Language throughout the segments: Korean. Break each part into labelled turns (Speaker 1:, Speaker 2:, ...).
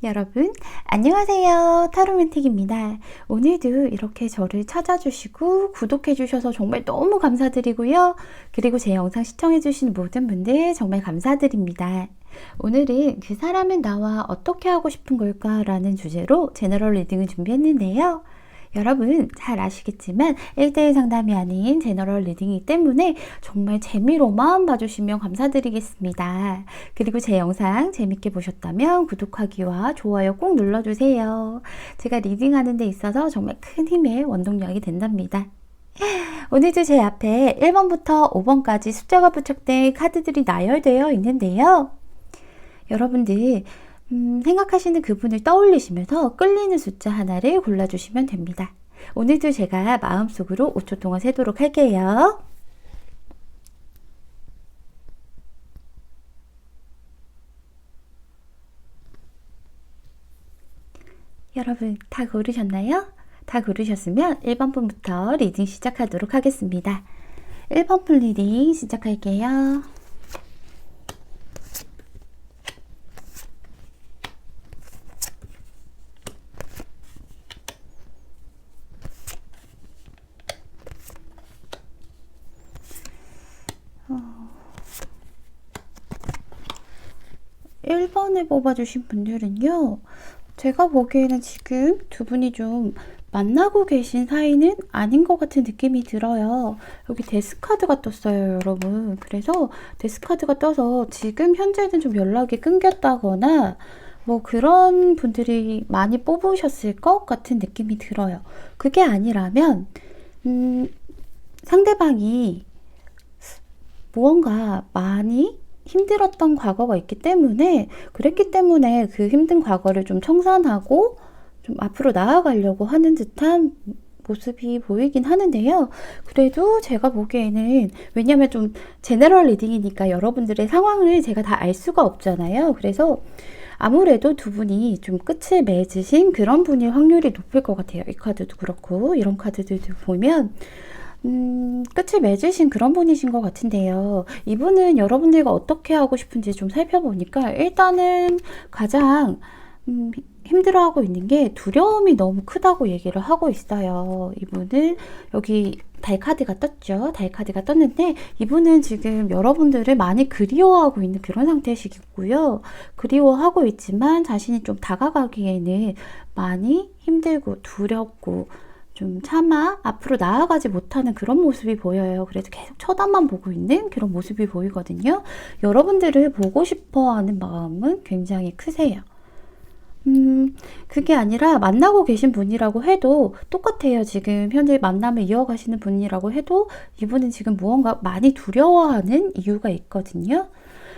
Speaker 1: 여러분, 안녕하세요. 타로맨틱입니다. 오늘도 이렇게 저를 찾아주시고 구독해주셔서 정말 너무 감사드리고요. 그리고 제 영상 시청해주신 모든 분들 정말 감사드립니다. 오늘은 그 사람은 나와 어떻게 하고 싶은 걸까? 라는 주제로 제너럴 리딩을 준비했는데요. 여러분 잘 아시겠지만 1대1 상담이 아닌 제너럴 리딩이기 때문에 정말 재미로만 봐주시면 감사드리겠습니다. 그리고 제 영상 재밌게 보셨다면 구독하기와 좋아요 꼭 눌러주세요. 제가 리딩하는 데 있어서 정말 큰 힘의 원동력이 된답니다. 오늘도 제 앞에 1번부터 5번까지 숫자가 부착된 카드들이 나열되어 있는데요. 여러분들 생각하시는 그분을 떠올리시면서 끌리는 숫자 하나를 골라주시면 됩니다. 오늘도 제가 마음속으로 5초 동안 세도록 할게요. 여러분 다 고르셨나요? 다 고르셨으면 1번 분부터 리딩 시작하도록 하겠습니다. 1번 분 리딩 시작할게요. 어, 1번을 뽑아주신 분들은요, 제가 보기에는 지금 두 분이 좀 만나고 계신 사이는 아닌 것 같은 느낌이 들어요. 여기 데스카드가 떴어요, 여러분. 그래서 데스카드가 떠서 지금 현재는 좀 연락이 끊겼다거나 뭐 그런 분들이 많이 뽑으셨을 것 같은 느낌이 들어요. 그게 아니라면 상대방이 무언가 많이 힘들었던 과거가 있기 때문에 그랬기 때문에 그 힘든 과거를 좀 청산하고 좀 앞으로 나아가려고 하는 듯한 모습이 보이긴 하는데요. 그래도 제가 보기에는 왜냐면 좀 제너럴 리딩이니까 여러분들의 상황을 제가 다 알 수가 없잖아요. 그래서 아무래도 두 분이 좀 끝을 맺으신 그런 분일 확률이 높을 것 같아요. 이 카드도 그렇고 이런 카드들도 보면 끝을 맺으신 그런 분이신 것 같은데요. 이분은 여러분들과 어떻게 하고 싶은지 좀 살펴보니까 일단은 가장 힘들어하고 있는 게 두려움이 너무 크다고 얘기를 하고 있어요. 이분은 여기 달 카드가 떴죠. 달 카드가 떴는데 이분은 지금 여러분들을 많이 그리워하고 있는 그런 상태시고요. 그리워하고 있지만 자신이 좀 다가가기에는 많이 힘들고 두렵고 좀 차마 앞으로 나아가지 못하는 그런 모습이 보여요. 그래서 계속 쳐다만 보고 있는 그런 모습이 보이거든요. 여러분들을 보고 싶어 하는 마음은 굉장히 크세요. 그게 아니라 만나고 계신 분이라고 해도 똑같아요. 지금 현재 만남을 이어가시는 분이라고 해도 이분은 지금 무언가 많이 두려워하는 이유가 있거든요.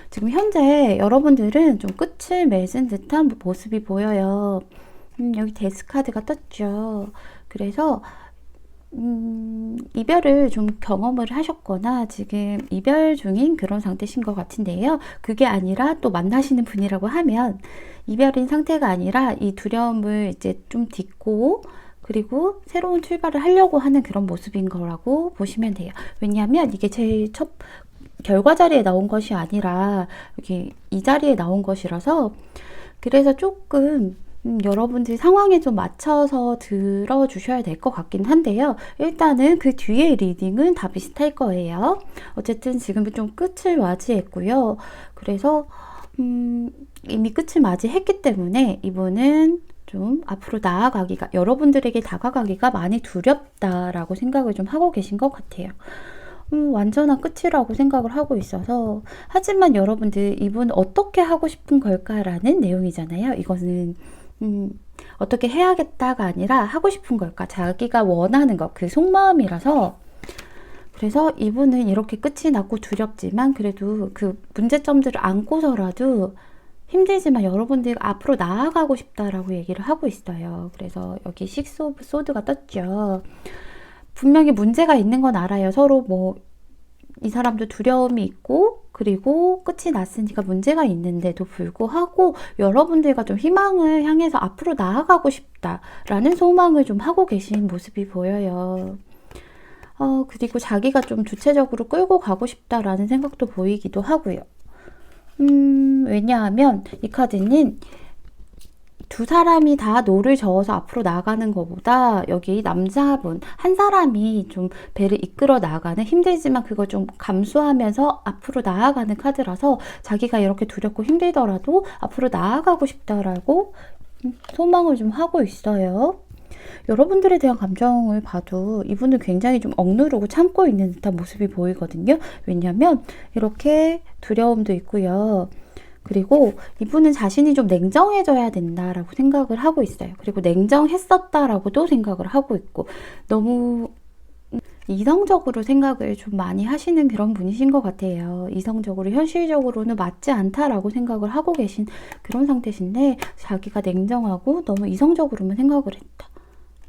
Speaker 1: 지금 현재 여러분들은 좀 끝을 맺은 듯한 모습이 보여요. 여기 데스카드가 떴죠. 그래서 이별을 좀 경험을 하셨거나 지금 이별 중인 그런 상태신 것 같은데요. 그게 아니라 또 만나시는 분이라고 하면 이별인 상태가 아니라 이 두려움을 이제 좀 딛고 그리고 새로운 출발을 하려고 하는 그런 모습인 거라고 보시면 돼요. 왜냐하면 이게 제일 첫 결과 자리에 나온 것이 아니라 여기 이 자리에 나온 것이라서 그래서 조금 여러분들 상황에 좀 맞춰서 들어주셔야 될 것 같긴 한데요. 일단은 그 뒤에 리딩은 다 비슷할 거예요. 어쨌든 지금은 좀 끝을 맞이했고요. 그래서 이미 끝을 맞이했기 때문에 이분은 좀 앞으로 나아가기가 여러분들에게 다가가기가 많이 두렵다라고 생각을 좀 하고 계신 것 같아요. 완전한 끝이라고 생각을 하고 있어서 하지만 여러분들 이분 어떻게 하고 싶은 걸까라는 내용이잖아요. 이거는 어떻게 해야겠다가 아니라 하고 싶은 걸까? 자기가 원하는 것, 그 속마음이라서 그래서 이분은 이렇게 끝이 났고 두렵지만 그래도 그 문제점들을 안고서라도 힘들지만 여러분들 앞으로 나아가고 싶다라고 얘기를 하고 있어요. 그래서 여기 식스 오브 소드가 떴죠. 분명히 문제가 있는 건 알아요. 서로 뭐 이 사람도 두려움이 있고 그리고 끝이 났으니까 문제가 있는데도 불구하고 여러분들과 좀 희망을 향해서 앞으로 나아가고 싶다라는 소망을 좀 하고 계신 모습이 보여요. 그리고 자기가 좀 주체적으로 끌고 가고 싶다라는 생각도 보이기도 하고요. 왜냐하면 이 카드는 두 사람이 다 노를 저어서 앞으로 나가는 것보다 여기 남자분 한 사람이 좀 배를 이끌어 나가는, 힘들지만 그걸 좀 감수하면서 앞으로 나아가는 카드라서 자기가 이렇게 두렵고 힘들더라도 앞으로 나아가고 싶다라고 소망을 좀 하고 있어요. 여러분들에 대한 감정을 봐도 이분은 굉장히 좀 억누르고 참고 있는 듯한 모습이 보이거든요. 왜냐하면 이렇게 두려움도 있고요. 그리고 이분은 자신이 좀 냉정해져야 된다라고 생각을 하고 있어요. 그리고 냉정했었다라고도 생각을 하고 있고, 너무 이성적으로 생각을 좀 많이 하시는 그런 분이신 것 같아요. 이성적으로, 현실적으로는 맞지 않다라고 생각을 하고 계신 그런 상태신데, 자기가 냉정하고 너무 이성적으로만 생각을 했다.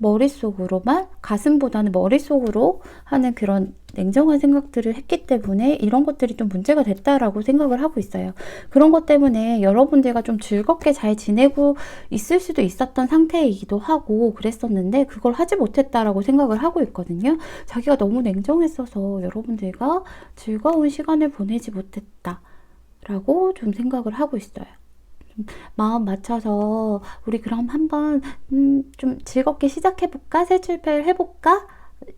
Speaker 1: 머릿속으로만, 가슴보다는 머릿속으로 하는 그런 냉정한 생각들을 했기 때문에 이런 것들이 좀 문제가 됐다라고 생각을 하고 있어요. 그런 것 때문에 여러분들과 좀 즐겁게 잘 지내고 있을 수도 있었던 상태이기도 하고 그랬었는데, 그걸 하지 못했다라고 생각을 하고 있거든요. 자기가 너무 냉정했어서 여러분들과 즐거운 시간을 보내지 못했다라고 좀 생각을 하고 있어요. 마음 맞춰서 우리 그럼 한번 좀 즐겁게 시작해볼까? 새 출발 해볼까?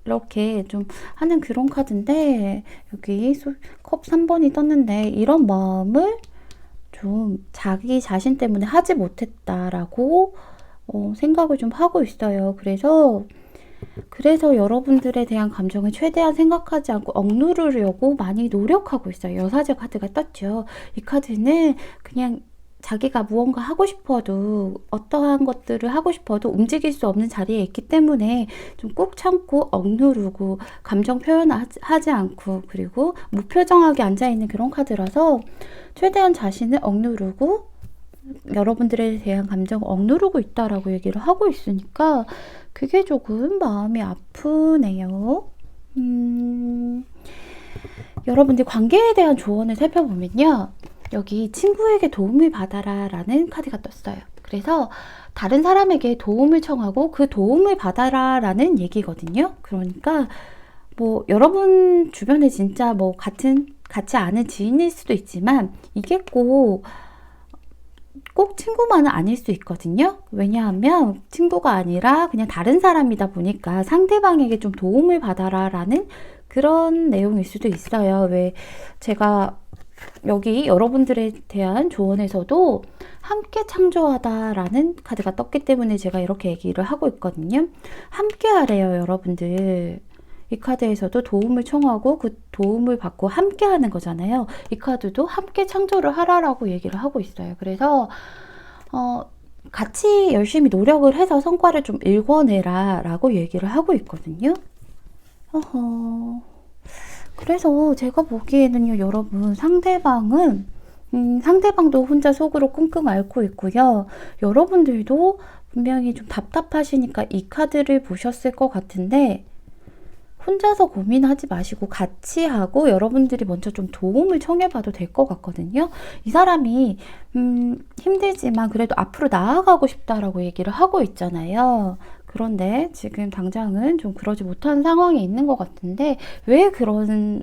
Speaker 1: 이렇게 좀 하는 그런 카드인데, 여기 컵 3번이 떴는데 이런 마음을 좀 자기 자신 때문에 하지 못했다라고 생각을 좀 하고 있어요. 그래서 여러분들에 대한 감정을 최대한 생각하지 않고 억누르려고 많이 노력하고 있어요. 여사제 카드가 떴죠. 이 카드는 그냥 자기가 무언가 하고 싶어도, 어떠한 것들을 하고 싶어도 움직일 수 없는 자리에 있기 때문에 좀 꾹 참고 억누르고 감정 표현하지 않고, 그리고 무표정하게 앉아있는 그런 카드라서 최대한 자신을 억누르고 여러분들에 대한 감정을 억누르고 있다라고 얘기를 하고 있으니까 그게 조금 마음이 아프네요. 여러분들 관계에 대한 조언을 살펴보면요, 여기 친구에게 도움을 받아라 라는 카드가 떴어요. 그래서 다른 사람에게 도움을 청하고 그 도움을 받아라 라는 얘기거든요. 그러니까 뭐 여러분 주변에 진짜 뭐 같이 아는 지인일 수도 있지만 이게 꼭 친구만은 아닐 수 있거든요. 왜냐하면 친구가 아니라 그냥 다른 사람이다 보니까 상대방에게 좀 도움을 받아라 라는 그런 내용일 수도 있어요. 왜 제가 여기 여러분들에 대한 조언에서도 함께 창조하다라는 카드가 떴기 때문에 제가 이렇게 얘기를 하고 있거든요. 함께 하래요, 여러분들. 이 카드에서도 도움을 청하고 그 도움을 받고 함께 하는 거잖아요. 이 카드도 함께 창조를 하라라고 얘기를 하고 있어요. 그래서 같이 열심히 노력을 해서 성과를 좀 일궈내라 라고 얘기를 하고 있거든요. 그래서 제가 보기에는요, 여러분, 상대방도 혼자 속으로 끙끙 앓고 있고요. 여러분들도 분명히 좀 답답하시니까 이 카드를 보셨을 것 같은데, 혼자서 고민하지 마시고 같이 하고 여러분들이 먼저 좀 도움을 청해봐도 될 것 같거든요. 이 사람이 힘들지만 그래도 앞으로 나아가고 싶다라고 얘기를 하고 있잖아요. 그런데 지금 당장은 좀 그러지 못한 상황에 있는 것 같은데, 왜 그런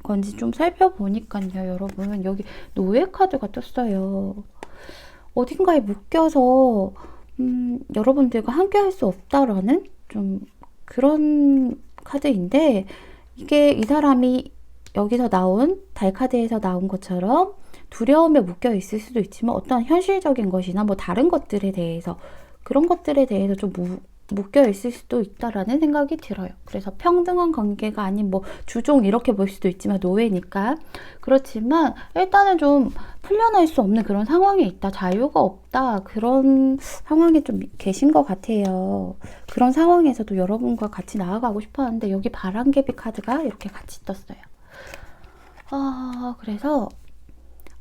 Speaker 1: 건지 좀 살펴보니까요, 여러분, 여기 노예 카드가 떴어요. 어딘가에 묶여서 여러분들과 함께 할 수 없다라는 좀 그런 카드인데, 이게 이 사람이 여기서 나온 달 카드에서 나온 것처럼 두려움에 묶여 있을 수도 있지만 어떤 현실적인 것이나 뭐 다른 것들에 대해서, 그런 것들에 대해서 좀 묶여 있을 수도 있다라는 생각이 들어요. 그래서 평등한 관계가 아닌 뭐 주종 이렇게 볼 수도 있지만 노예니까. 그렇지만 일단은 좀 풀려날 수 없는 그런 상황에 있다, 자유가 없다, 그런 상황에 좀 계신 것 같아요. 그런 상황에서도 여러분과 같이 나아가고 싶어 하는데, 여기 바람개비 카드가 이렇게 같이 떴어요. 그래서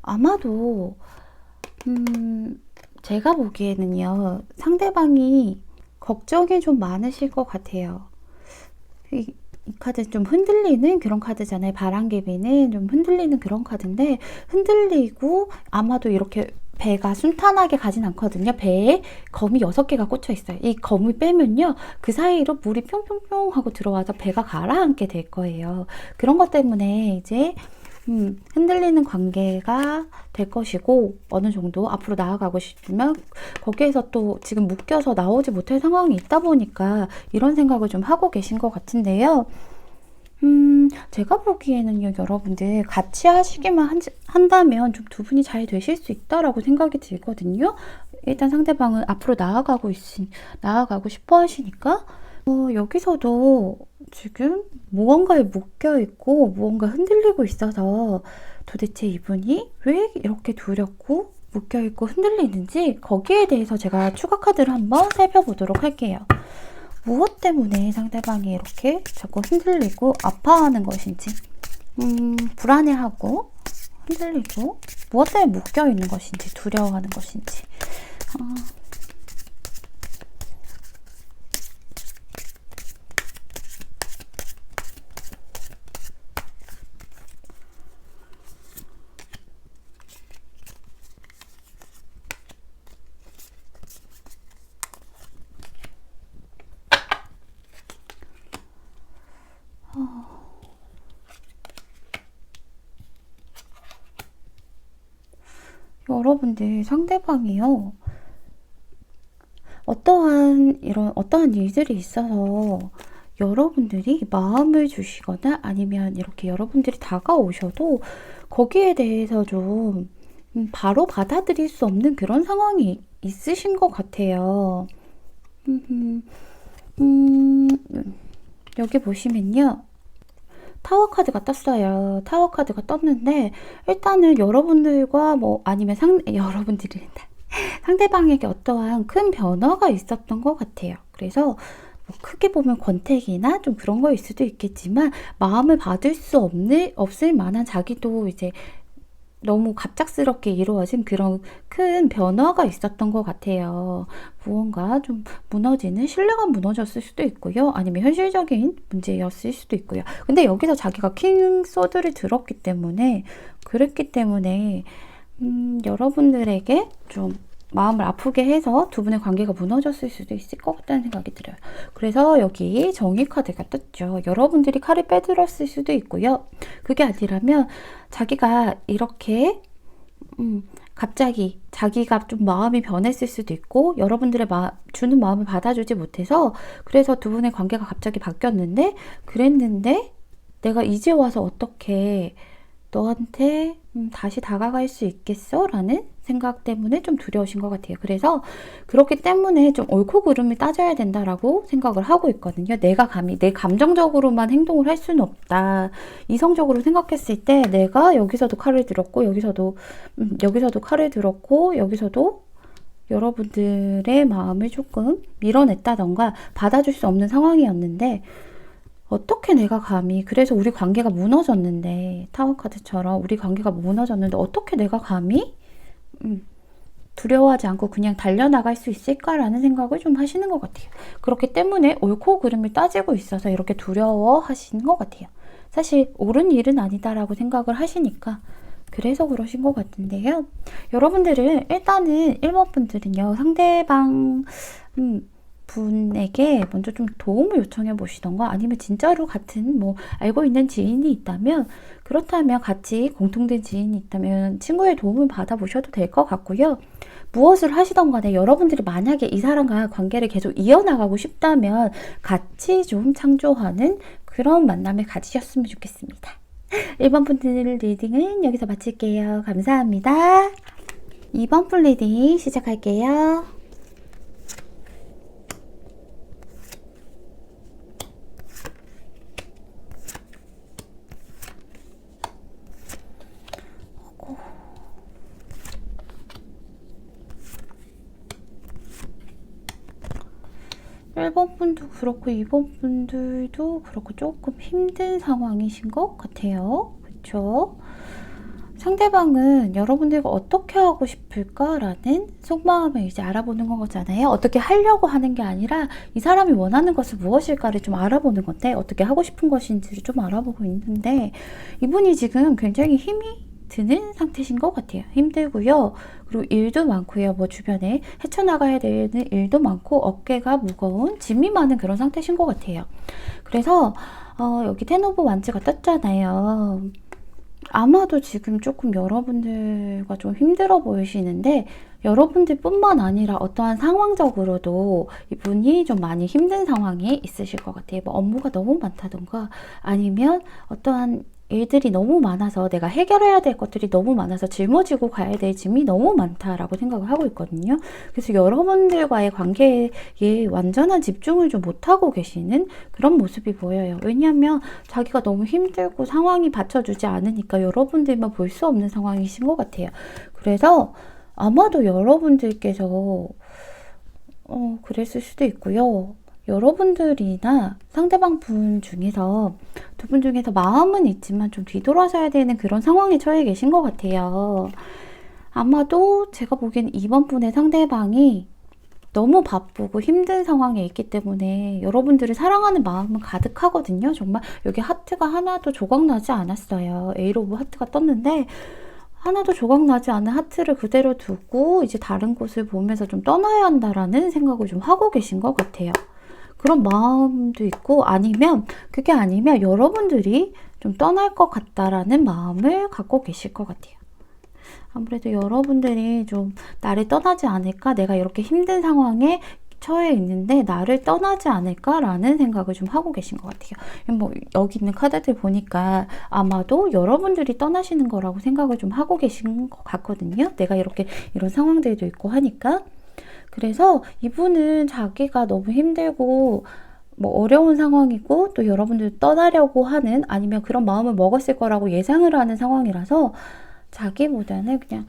Speaker 1: 아마도 제가 보기에는요, 상대방이 걱정이 좀 많으실 것 같아요. 이 카드 좀 흔들리는 그런 카드잖아요. 바람개비는 좀 흔들리는 그런 카드인데, 흔들리고 아마도 이렇게 배가 순탄하게 가진 않거든요. 배에 검이 6개가 꽂혀 있어요. 이 검을 빼면요, 그 사이로 물이 뿅뿅뿅 하고 들어와서 배가 가라앉게 될 거예요. 그런 것 때문에 이제 흔들리는 관계가 될 것이고, 어느 정도 앞으로 나아가고 싶으면 거기에서 또 지금 묶여서 나오지 못할 상황이 있다 보니까 이런 생각을 좀 하고 계신 것 같은데요. 제가 보기에는요, 여러분들 같이 하시기만 한다면 좀 두 분이 잘 되실 수 있다라고 생각이 들거든요. 일단 상대방은 앞으로 나아가고 싶어 하시니까, 여기서도 지금 무언가에 묶여 있고 무언가 흔들리고 있어서 도대체 이분이 왜 이렇게 두렵고 묶여 있고 흔들리는지 거기에 대해서 제가 추가 카드를 한번 살펴보도록 할게요. 무엇 때문에 상대방이 이렇게 자꾸 흔들리고 아파하는 것인지, 불안해하고 흔들리고 무엇 때문에 묶여 있는 것인지, 두려워하는 것인지. 여러분들 상대방이요. 어떠한 일들이 있어서 여러분들이 마음을 주시거나 아니면 이렇게 여러분들이 다가오셔도 거기에 대해서 좀 바로 받아들일 수 없는 그런 상황이 있으신 것 같아요. 여기 보시면요. 타워 카드가 떴어요. 타워 카드가 떴는데 일단은 여러분들과 아니면 여러분들이 상대방에게 어떠한 큰 변화가 있었던 것 같아요. 그래서 크게 보면 권태기나 좀 그런 거일 수도 있겠지만 마음을 받을 수 없을 만한 자기도 이제 너무 갑작스럽게 이루어진 그런 큰 변화가 있었던 것 같아요. 무언가 좀 신뢰가 무너졌을 수도 있고요. 아니면 현실적인 문제였을 수도 있고요. 근데 여기서 자기가 킹 소드를 그랬기 때문에 여러분들에게 좀 마음을 아프게 해서 두 분의 관계가 무너졌을 수도 있을 것 같다는 생각이 들어요. 그래서 여기 정의 카드가 떴죠. 여러분들이 칼을 빼들었을 수도 있고요. 그게 아니라면 자기가 이렇게 갑자기 자기가 좀 마음이 변했을 수도 있고 여러분들의 주는 마음을 받아주지 못해서 그래서 두 분의 관계가 갑자기 바뀌었는데 그랬는데 내가 이제 와서 어떻게 너한테 다시 다가갈 수 있겠어? 라는 생각 때문에 좀 두려우신 것 같아요. 그래서 그렇기 때문에 좀 옳고 그름을 따져야 된다라고 생각을 하고 있거든요. 내가 감히 내 감정적으로만 행동을 할 수는 없다. 이성적으로 생각했을 때 내가 여기서도 칼을 들었고 여기서도 칼을 들었고 여기서도 여러분들의 마음을 조금 밀어냈다던가 받아줄 수 없는 상황이었는데 어떻게 내가 감히 그래서 우리 관계가 무너졌는데 타워 카드처럼 우리 관계가 무너졌는데 어떻게 내가 감히 두려워하지 않고 그냥 달려나갈 수 있을까라는 생각을 좀 하시는 것 같아요. 그렇기 때문에 옳고 그름을 따지고 있어서 이렇게 두려워하시는 것 같아요. 사실 옳은 일은 아니다라고 생각을 하시니까 그래서 그러신 것 같은데요. 여러분들은 일단은 1번 분들은요. 상대방 분에게 먼저 좀 도움을 요청해 보시던가 아니면 진짜로 같은 알고 있는 지인이 있다면 그렇다면 같이 공통된 지인이 있다면 친구의 도움을 받아보셔도 될 것 같고요. 무엇을 하시던 간에 여러분들이 만약에 이 사람과 관계를 계속 이어나가고 싶다면 같이 좀 창조하는 그런 만남을 가지셨으면 좋겠습니다. 1번 분들 리딩은 여기서 마칠게요. 감사합니다. 2번 분 리딩 시작할게요. 일 번 분도 그렇고 2번 분들도 그렇고 조금 힘든 상황이신 것 같아요. 그쵸? 상대방은 여러분들과 어떻게 하고 싶을까라는 속마음을 이제 알아보는 거잖아요. 어떻게 하려고 하는 게 아니라 이 사람이 원하는 것은 무엇일까를 좀 알아보는 건데 어떻게 하고 싶은 것인지를 좀 알아보고 있는데 이분이 지금 굉장히 힘이 드는 상태신 것 같아요. 힘들고요. 그리고 일도 많고요. 주변에 헤쳐나가야 되는 일도 많고 어깨가 무거운 짐이 많은 그런 상태신 것 같아요. 그래서 여기 텐 오브 완즈가 떴잖아요. 아마도 지금 조금 여러분들과 좀 힘들어 보이시는데 여러분들 뿐만 아니라 어떠한 상황적으로도 이분이 좀 많이 힘든 상황이 있으실 것 같아요. 뭐 업무가 너무 많다던가 아니면 어떠한 일들이 너무 많아서 내가 해결해야 될 것들이 너무 많아서 짊어지고 가야 될 짐이 너무 많다라고 생각을 하고 있거든요. 그래서 여러분들과의 관계에 완전한 집중을 좀 못하고 계시는 그런 모습이 보여요. 왜냐하면 자기가 너무 힘들고 상황이 받쳐주지 않으니까 여러분들만 볼 수 없는 상황이신 것 같아요. 그래서 아마도 여러분들께서 그랬을 수도 있고요. 여러분들이나 상대방 분 중에서 두 분 중에서 마음은 있지만 좀 뒤돌아서야 되는 그런 상황에 처해 계신 것 같아요. 아마도 제가 보기엔 이번 분의 상대방이 너무 바쁘고 힘든 상황에 있기 때문에 여러분들을 사랑하는 마음은 가득하거든요. 정말 여기 하트가 하나도 조각나지 않았어요. A로브 하트가 떴는데 하나도 조각나지 않은 하트를 그대로 두고 이제 다른 곳을 보면서 좀 떠나야 한다라는 생각을 좀 하고 계신 것 같아요. 그런 마음도 있고 아니면 그게 아니면 여러분들이 좀 떠날 것 같다라는 마음을 갖고 계실 것 같아요. 아무래도 여러분들이 좀 나를 떠나지 않을까? 내가 이렇게 힘든 상황에 처해 있는데 나를 떠나지 않을까라는 생각을 좀 하고 계신 것 같아요. 뭐 여기 있는 카드들 보니까 아마도 여러분들이 떠나시는 거라고 생각을 좀 하고 계신 것 같거든요. 내가 이렇게 이런 상황들도 있고 하니까. 그래서 이분은 자기가 너무 힘들고 뭐 어려운 상황이고 또 여러분들 떠나려고 하는 아니면 그런 마음을 먹었을 거라고 예상을 하는 상황이라서 자기보다는 그냥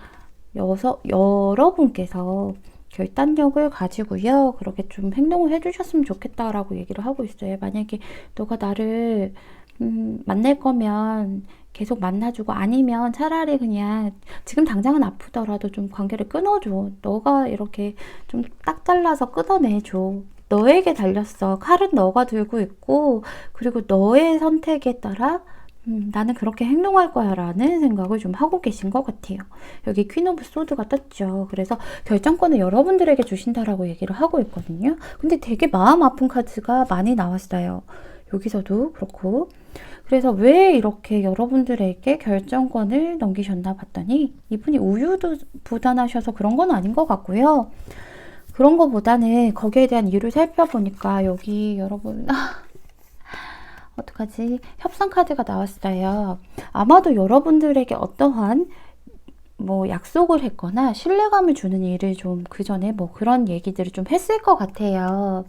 Speaker 1: 여러분께서 결단력을 가지고요. 그렇게 좀 행동을 해주셨으면 좋겠다라고 얘기를 하고 있어요. 만약에 너가 나를 만날 거면 계속 만나주고 아니면 차라리 그냥 지금 당장은 아프더라도 좀 관계를 끊어줘. 너가 이렇게 좀 딱 잘라서 끊어내줘. 너에게 달렸어. 칼은 너가 들고 있고 그리고 너의 선택에 따라 나는 그렇게 행동할 거야 라는 생각을 좀 하고 계신 것 같아요. 여기 퀸 오브 소드가 떴죠. 그래서 결정권을 여러분들에게 주신다라고 얘기를 하고 있거든요. 근데 되게 마음 아픈 카드가 많이 나왔어요. 여기서도 그렇고. 그래서 왜 이렇게 여러분들에게 결정권을 넘기셨나 봤더니 이분이 우유도 부단하셔서 그런 건 아닌 것 같고요. 그런 거보다는 거기에 대한 이유를 살펴보니까 여기 여러분 어떡하지? 협상 카드가 나왔어요. 아마도 여러분들에게 어떠한 뭐 약속을 했거나 신뢰감을 주는 일을 좀 그 전에 뭐 그런 얘기들을 좀 했을 것 같아요.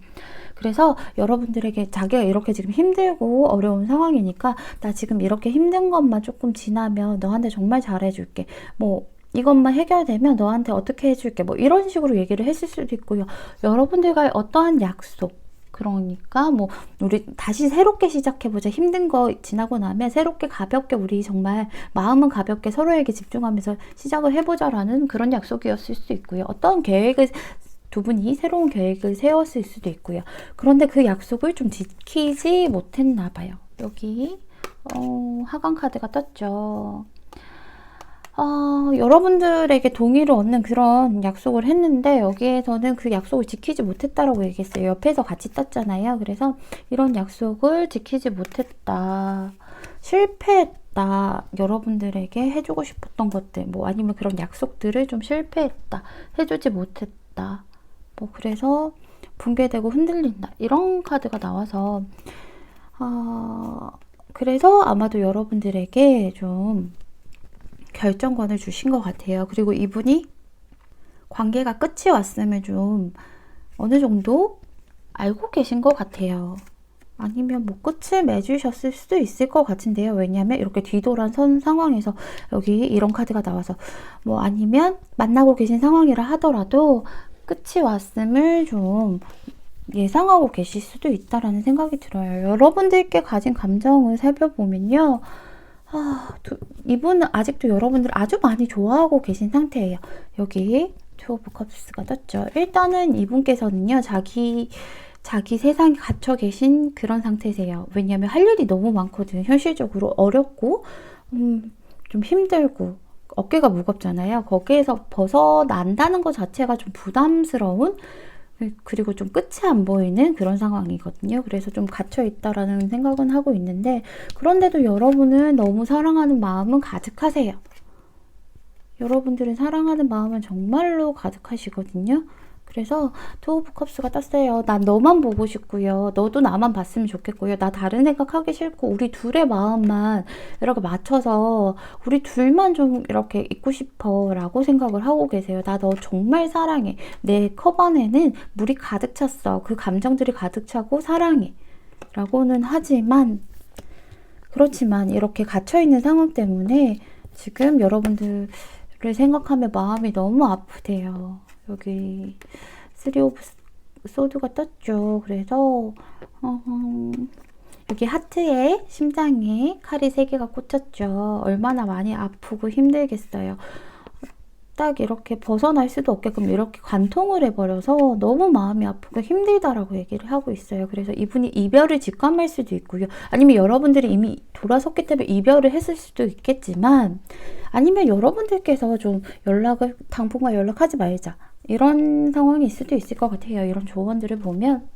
Speaker 1: 그래서 여러분들에게 자기가 이렇게 지금 힘들고 어려운 상황이니까 나 지금 이렇게 힘든 것만 조금 지나면 너한테 정말 잘해줄게. 뭐 이것만 해결되면 너한테 어떻게 해줄게. 뭐 이런 식으로 얘기를 했을 수도 있고요. 여러분들과의 어떠한 약속 그러니까 뭐 우리 다시 새롭게 시작해보자. 힘든 거 지나고 나면 새롭게 가볍게 우리 정말 마음은 가볍게 서로에게 집중하면서 시작을 해보자라는 그런 약속이었을 수도 있고요. 어떤 계획을 두 분이 새로운 계획을 세웠을 수도 있고요. 그런데 그 약속을 좀 지키지 못했나 봐요. 여기 하강 카드가 떴죠. 여러분들에게 동의를 얻는 그런 약속을 했는데 여기에서는 그 약속을 지키지 못했다라고 얘기했어요. 옆에서 같이 떴잖아요. 그래서 이런 약속을 지키지 못했다. 실패했다. 여러분들에게 해주고 싶었던 것들 뭐 아니면 그런 약속들을 좀 실패했다. 해주지 못했다. 뭐 그래서 붕괴되고 흔들린다. 이런 카드가 나와서 그래서 아마도 여러분들에게 좀 결정권을 주신 것 같아요. 그리고 이분이 관계가 끝이 왔음을 좀 어느 정도 알고 계신 것 같아요. 아니면 뭐 끝을 맺으셨을 수도 있을 것 같은데요. 왜냐하면 이렇게 뒤돌아선 상황에서 여기 이런 카드가 나와서 뭐 아니면 만나고 계신 상황이라 하더라도 끝이 왔음을 좀 예상하고 계실 수도 있다라는 생각이 들어요. 여러분들께 가진 감정을 살펴보면요. 이분은 아직도 여러분들 아주 많이 좋아하고 계신 상태예요. 여기 투 오브 컵스가 떴죠. 일단은 이분께서는요. 자기 세상에 갇혀 계신 그런 상태세요. 왜냐하면 할 일이 너무 많거든요. 현실적으로 어렵고 좀 힘들고 어깨가 무겁잖아요. 거기에서 벗어난다는 것 자체가 좀 부담스러운 그리고 좀 끝이 안 보이는 그런 상황이거든요. 그래서 좀 갇혀 있다라는 생각은 하고 있는데, 그런데도 여러분은 너무 사랑하는 마음은 가득하세요. 여러분들은 사랑하는 마음은 정말로 가득하시거든요. 그래서 투 오브 컵스가 떴어요. 난 너만 보고 싶고요. 너도 나만 봤으면 좋겠고요. 나 다른 생각하기 싫고 우리 둘의 마음만 이렇게 맞춰서 우리 둘만 좀 이렇게 있고 싶어 라고 생각을 하고 계세요. 나 너 정말 사랑해. 내 컵 안에는 물이 가득 찼어. 그 감정들이 가득 차고 사랑해 라고는 하지만, 그렇지만 이렇게 갇혀있는 상황 때문에 지금 여러분들을 생각하면 마음이 너무 아프대요. 여기 3 오브 소드가 떴죠. 그래서 여기 하트에 심장에 칼이 3개가 꽂혔죠. 얼마나 많이 아프고 힘들겠어요. 딱 이렇게 벗어날 수도 없게끔 이렇게 관통을 해버려서 너무 마음이 아프고 힘들다라고 얘기를 하고 있어요. 그래서 이분이 이별을 직감할 수도 있고요. 아니면 여러분들이 이미 돌아섰기 때문에 이별을 했을 수도 있겠지만, 아니면 여러분들께서 좀 당분간 연락하지 말자, 이런 상황이 있을 수도 있을 것 같아요. 이런 조언들을 보면.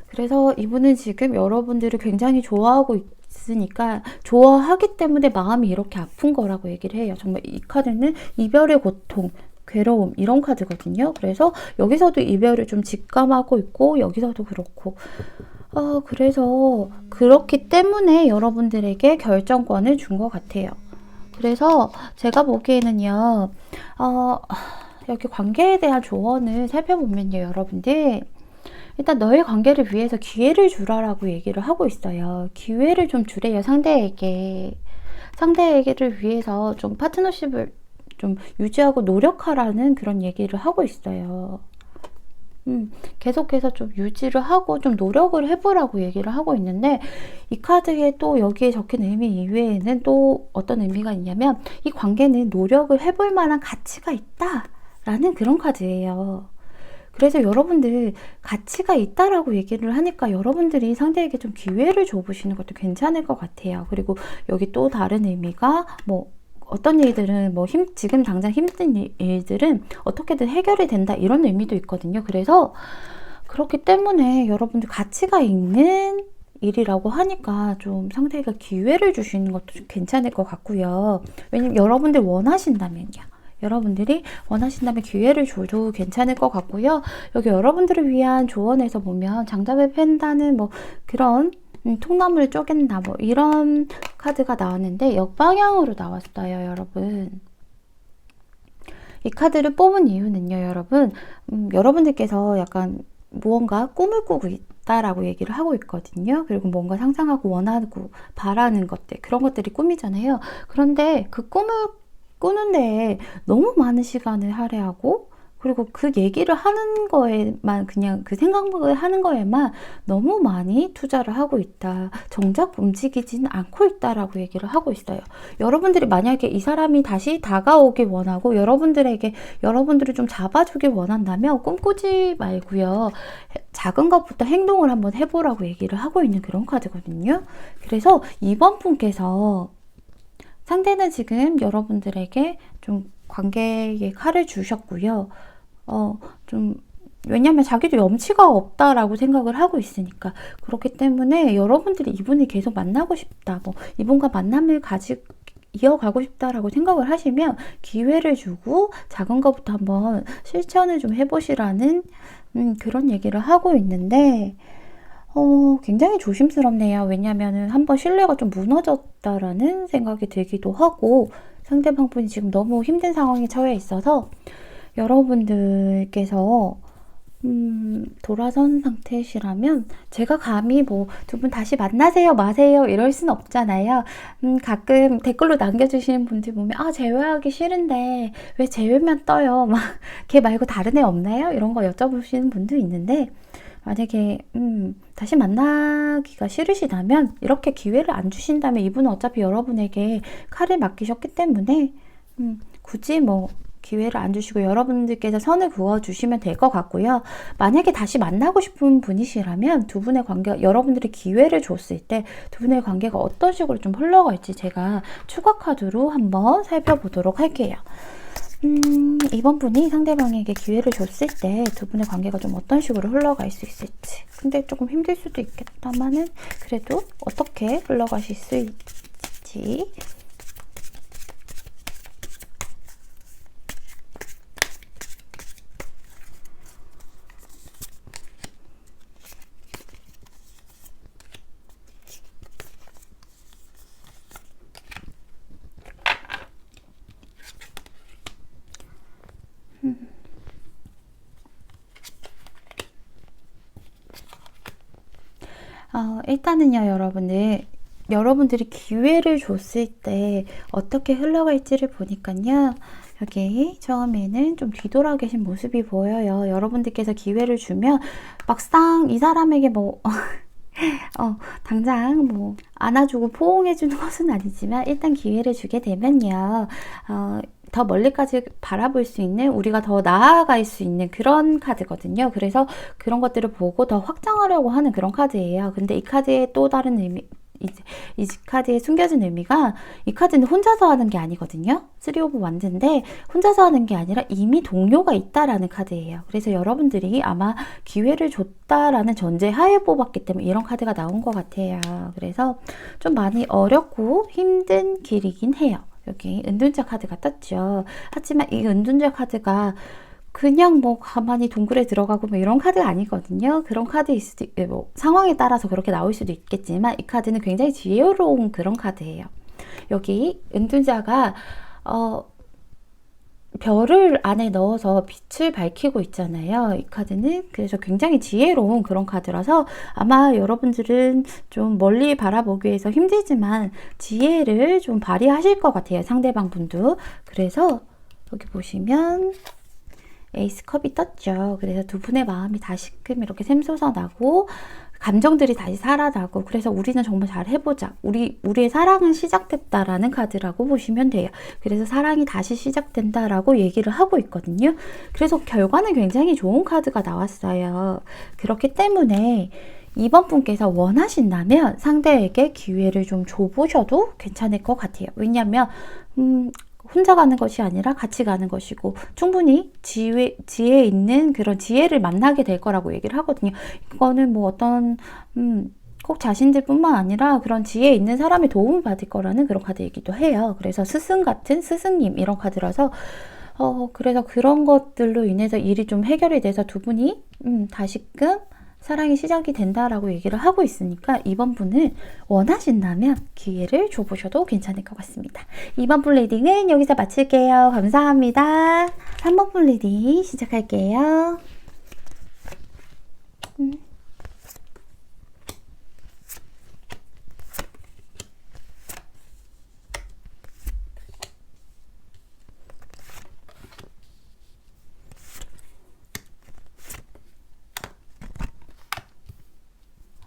Speaker 1: 그래서 이분은 지금 여러분들을 굉장히 좋아하고 있으니까, 좋아하기 때문에 마음이 이렇게 아픈 거라고 얘기를 해요. 정말 이 카드는 이별의 고통, 괴로움, 이런 카드거든요. 그래서 여기서도 이별을 좀 직감하고 있고, 여기서도 그렇고, 그래서 그렇기 때문에 여러분들에게 결정권을 준 것 같아요. 그래서 제가 보기에는요, 여기 관계에 대한 조언을 살펴보면요, 여러분들, 일단 너의 관계를 위해서 기회를 주라라고 얘기를 하고 있어요. 기회를 좀 주래요, 상대에게. 상대에게를 위해서 좀 파트너십을 좀 유지하고 노력하라는 그런 얘기를 하고 있어요. 계속해서 좀 유지를 하고 좀 노력을 해보라고 얘기를 하고 있는데, 이 카드에 또 여기에 적힌 의미 이외에는 또 어떤 의미가 있냐면, 이 관계는 노력을 해볼 만한 가치가 있다라는 그런 카드예요. 그래서 여러분들 가치가 있다라고 얘기를 하니까 여러분들이 상대에게 좀 기회를 줘보시는 것도 괜찮을 것 같아요. 그리고 여기 또 다른 의미가 어떤 일들은 지금 당장 힘든 일들은 어떻게든 해결이 된다, 이런 의미도 있거든요. 그래서 그렇기 때문에 여러분들 가치가 있는 일이라고 하니까 좀 상대가 기회를 주시는 것도 좀 괜찮을 것 같고요. 왜냐면 여러분들 여러분들이 원하신다면 기회를 줘도 괜찮을 것 같고요. 여기 여러분들을 위한 조언에서 보면 장작을 팬다는 그런 통나무를 쪼갠다 이런 카드가 나왔는데 역방향으로 나왔어요, 여러분. 이 카드를 뽑은 이유는요, 여러분, 여러분들께서 약간 무언가 꿈을 꾸고 있다라고 얘기를 하고 있거든요. 그리고 뭔가 상상하고 원하고 바라는 것들, 그런 것들이 꿈이잖아요. 그런데 그 꿈을 꾸는데 너무 많은 시간을 할애하고, 그리고 그 얘기를 하는 거에만, 그냥 그 생각을 하는 거에만 너무 많이 투자를 하고 있다. 정작 움직이지는 않고 있다라고 얘기를 하고 있어요. 여러분들이 만약에 이 사람이 다시 다가오길 원하고 여러분들을 좀 잡아주길 원한다면 꿈꾸지 말고요. 작은 것부터 행동을 한번 해보라고 얘기를 하고 있는 그런 카드거든요. 그래서 이번 분께서 상대는 지금 여러분들에게 좀 관계에 칼을 주셨고요. 왜냐면 자기도 염치가 없다라고 생각을 하고 있으니까. 그렇기 때문에 여러분들이 이분이 계속 만나고 싶다, 이분과 만남을 이어가고 싶다라고 생각을 하시면 기회를 주고 작은 것부터 한번 실천을 좀 해보시라는 그런 얘기를 하고 있는데, 굉장히 조심스럽네요. 왜냐면은 한번 신뢰가 좀 무너졌다라는 생각이 들기도 하고, 상대방 분이 지금 너무 힘든 상황에 처해 있어서 여러분들께서 돌아선 상태시라면 제가 감히 두 분 다시 만나세요 마세요 이럴 순 없잖아요. 가끔 댓글로 남겨주시는 분들 보면 제외하기 싫은데 왜 제외만 떠요, 걔 말고 다른 애 없나요? 이런 거 여쭤보시는 분도 있는데, 만약에 다시 만나기가 싫으시다면, 이렇게 기회를 안 주신다면 이분은 어차피 여러분에게 칼을 맡기셨기 때문에 굳이 기회를 안 주시고 여러분들께서 선을 그어주시면 될 것 같고요. 만약에 다시 만나고 싶은 분이시라면 두 분의 관계가, 여러분들이 기회를 줬을 때 두 분의 관계가 어떤 식으로 좀 흘러갈지 제가 추가 카드로 한번 살펴보도록 할게요. 이번 분이 상대방에게 기회를 줬을 때 두 분의 관계가 좀 어떤 식으로 흘러갈 수 있을지. 근데 조금 힘들 수도 있겠다마는 그래도 어떻게 흘러가실 수 있을지. 일단은요, 여러분들이 기회를 줬을 때 어떻게 흘러갈지를 보니까요, 여기 처음에는 좀 뒤돌아 계신 모습이 보여요. 여러분들께서 기회를 주면 막상 이 사람에게 뭐 당장 뭐 안아주고 포옹해주는 것은 아니지만 일단 기회를 주게 되면요, 더 멀리까지 바라볼 수 있는, 우리가 더 나아갈 수 있는 그런 카드거든요. 그래서 그런 것들을 보고 더 확장하려고 하는 그런 카드예요. 근데 이 카드의 또 다른 의미, 이 카드에 숨겨진 의미가, 이 카드는 혼자서 하는 게 아니거든요. 3 오브 완드인데 혼자서 하는 게 아니라 이미 동료가 있다라는 카드예요. 그래서 여러분들이 아마 기회를 줬다라는 전제 하에 뽑았기 때문에 이런 카드가 나온 것 같아요. 그래서 좀 많이 어렵고 힘든 길이긴 해요. 여기 은둔자 카드가 떴죠. 하지만 이 은둔자 카드가 그냥 뭐 가만히 동굴에 들어가고 뭐 이런 카드가 아니거든요. 그런 카드일 수도, 뭐 상황에 따라서 그렇게 나올 수도 있겠지만 이 카드는 굉장히 지혜로운 그런 카드예요. 여기 은둔자가 별을 안에 넣어서 빛을 밝히고 있잖아요. 이 카드는 그래서 굉장히 지혜로운 그런 카드라서 아마 여러분들은 좀 멀리 바라보기 위해서 힘들지만 지혜를 좀 발휘하실 것 같아요. 상대방 분도. 그래서 여기 보시면 에이스 컵이 떴죠. 그래서 두 분의 마음이 다시금 이렇게 샘솟아나고 감정들이 다시 살아나고, 그래서 우리는 정말 잘 해보자, 우리의 사랑은 시작됐다라는 카드라고 보시면 돼요. 그래서 사랑이 다시 시작된다라고 얘기를 하고 있거든요. 그래서 결과는 굉장히 좋은 카드가 나왔어요. 그렇기 때문에 이번 분께서 원하신다면 상대에게 기회를 좀 줘보셔도 괜찮을 것 같아요. 왜냐하면 혼자 가는 것이 아니라 같이 가는 것이고, 충분히 지혜 있는 그런 지혜를 만나게 될 거라고 얘기를 하거든요. 이거는 뭐 어떤 꼭 자신들 뿐만 아니라 그런 지혜 있는 사람의 도움을 받을 거라는 그런 카드이기도 해요. 그래서 스승 같은 스승님 이런 카드라서 그래서 그런 것들로 인해서 일이 좀 해결이 돼서 두 분이 다시금 사랑이 시작이 된다라고 얘기를 하고 있으니까 이번 분은 원하신다면 기회를 줘보셔도 괜찮을 것 같습니다. 2번 분 리딩은 여기서 마칠게요. 감사합니다. 3번 분 리딩 시작할게요.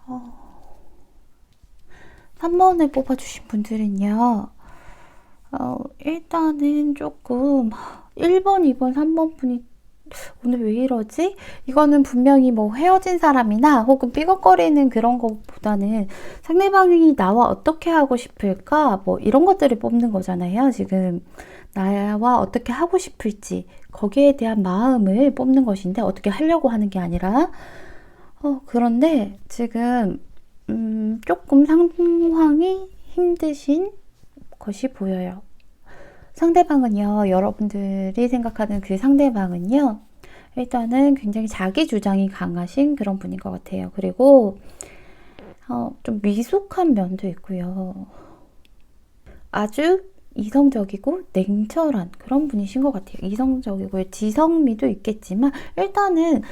Speaker 1: 어, 3번을 뽑아주신 분들은요, 일단은 조금 1번, 2번, 3번 분이 오늘 왜 이러지? 이거는 분명히 뭐 헤어진 사람이나 혹은 삐걱거리는 그런 것보다는 상대방이 나와 어떻게 하고 싶을까? 뭐 이런 것들을 뽑는 거잖아요. 지금 나와 어떻게 하고 싶을지 거기에 대한 마음을 뽑는 것인데 어떻게 하려고 하는 게 아니라 그런데 지금 조금 상황이 힘드신 것이 보여요. 상대방은요, 여러분들이 생각하는 그 상대방은요, 일단은 굉장히 자기 주장이 강하신 그런 분인 것 같아요. 그리고 좀 미숙한 면도 있고요. 아주 이성적이고 냉철한 그런 분이신 것 같아요. 이성적이고 지성미도 있겠지만 일단은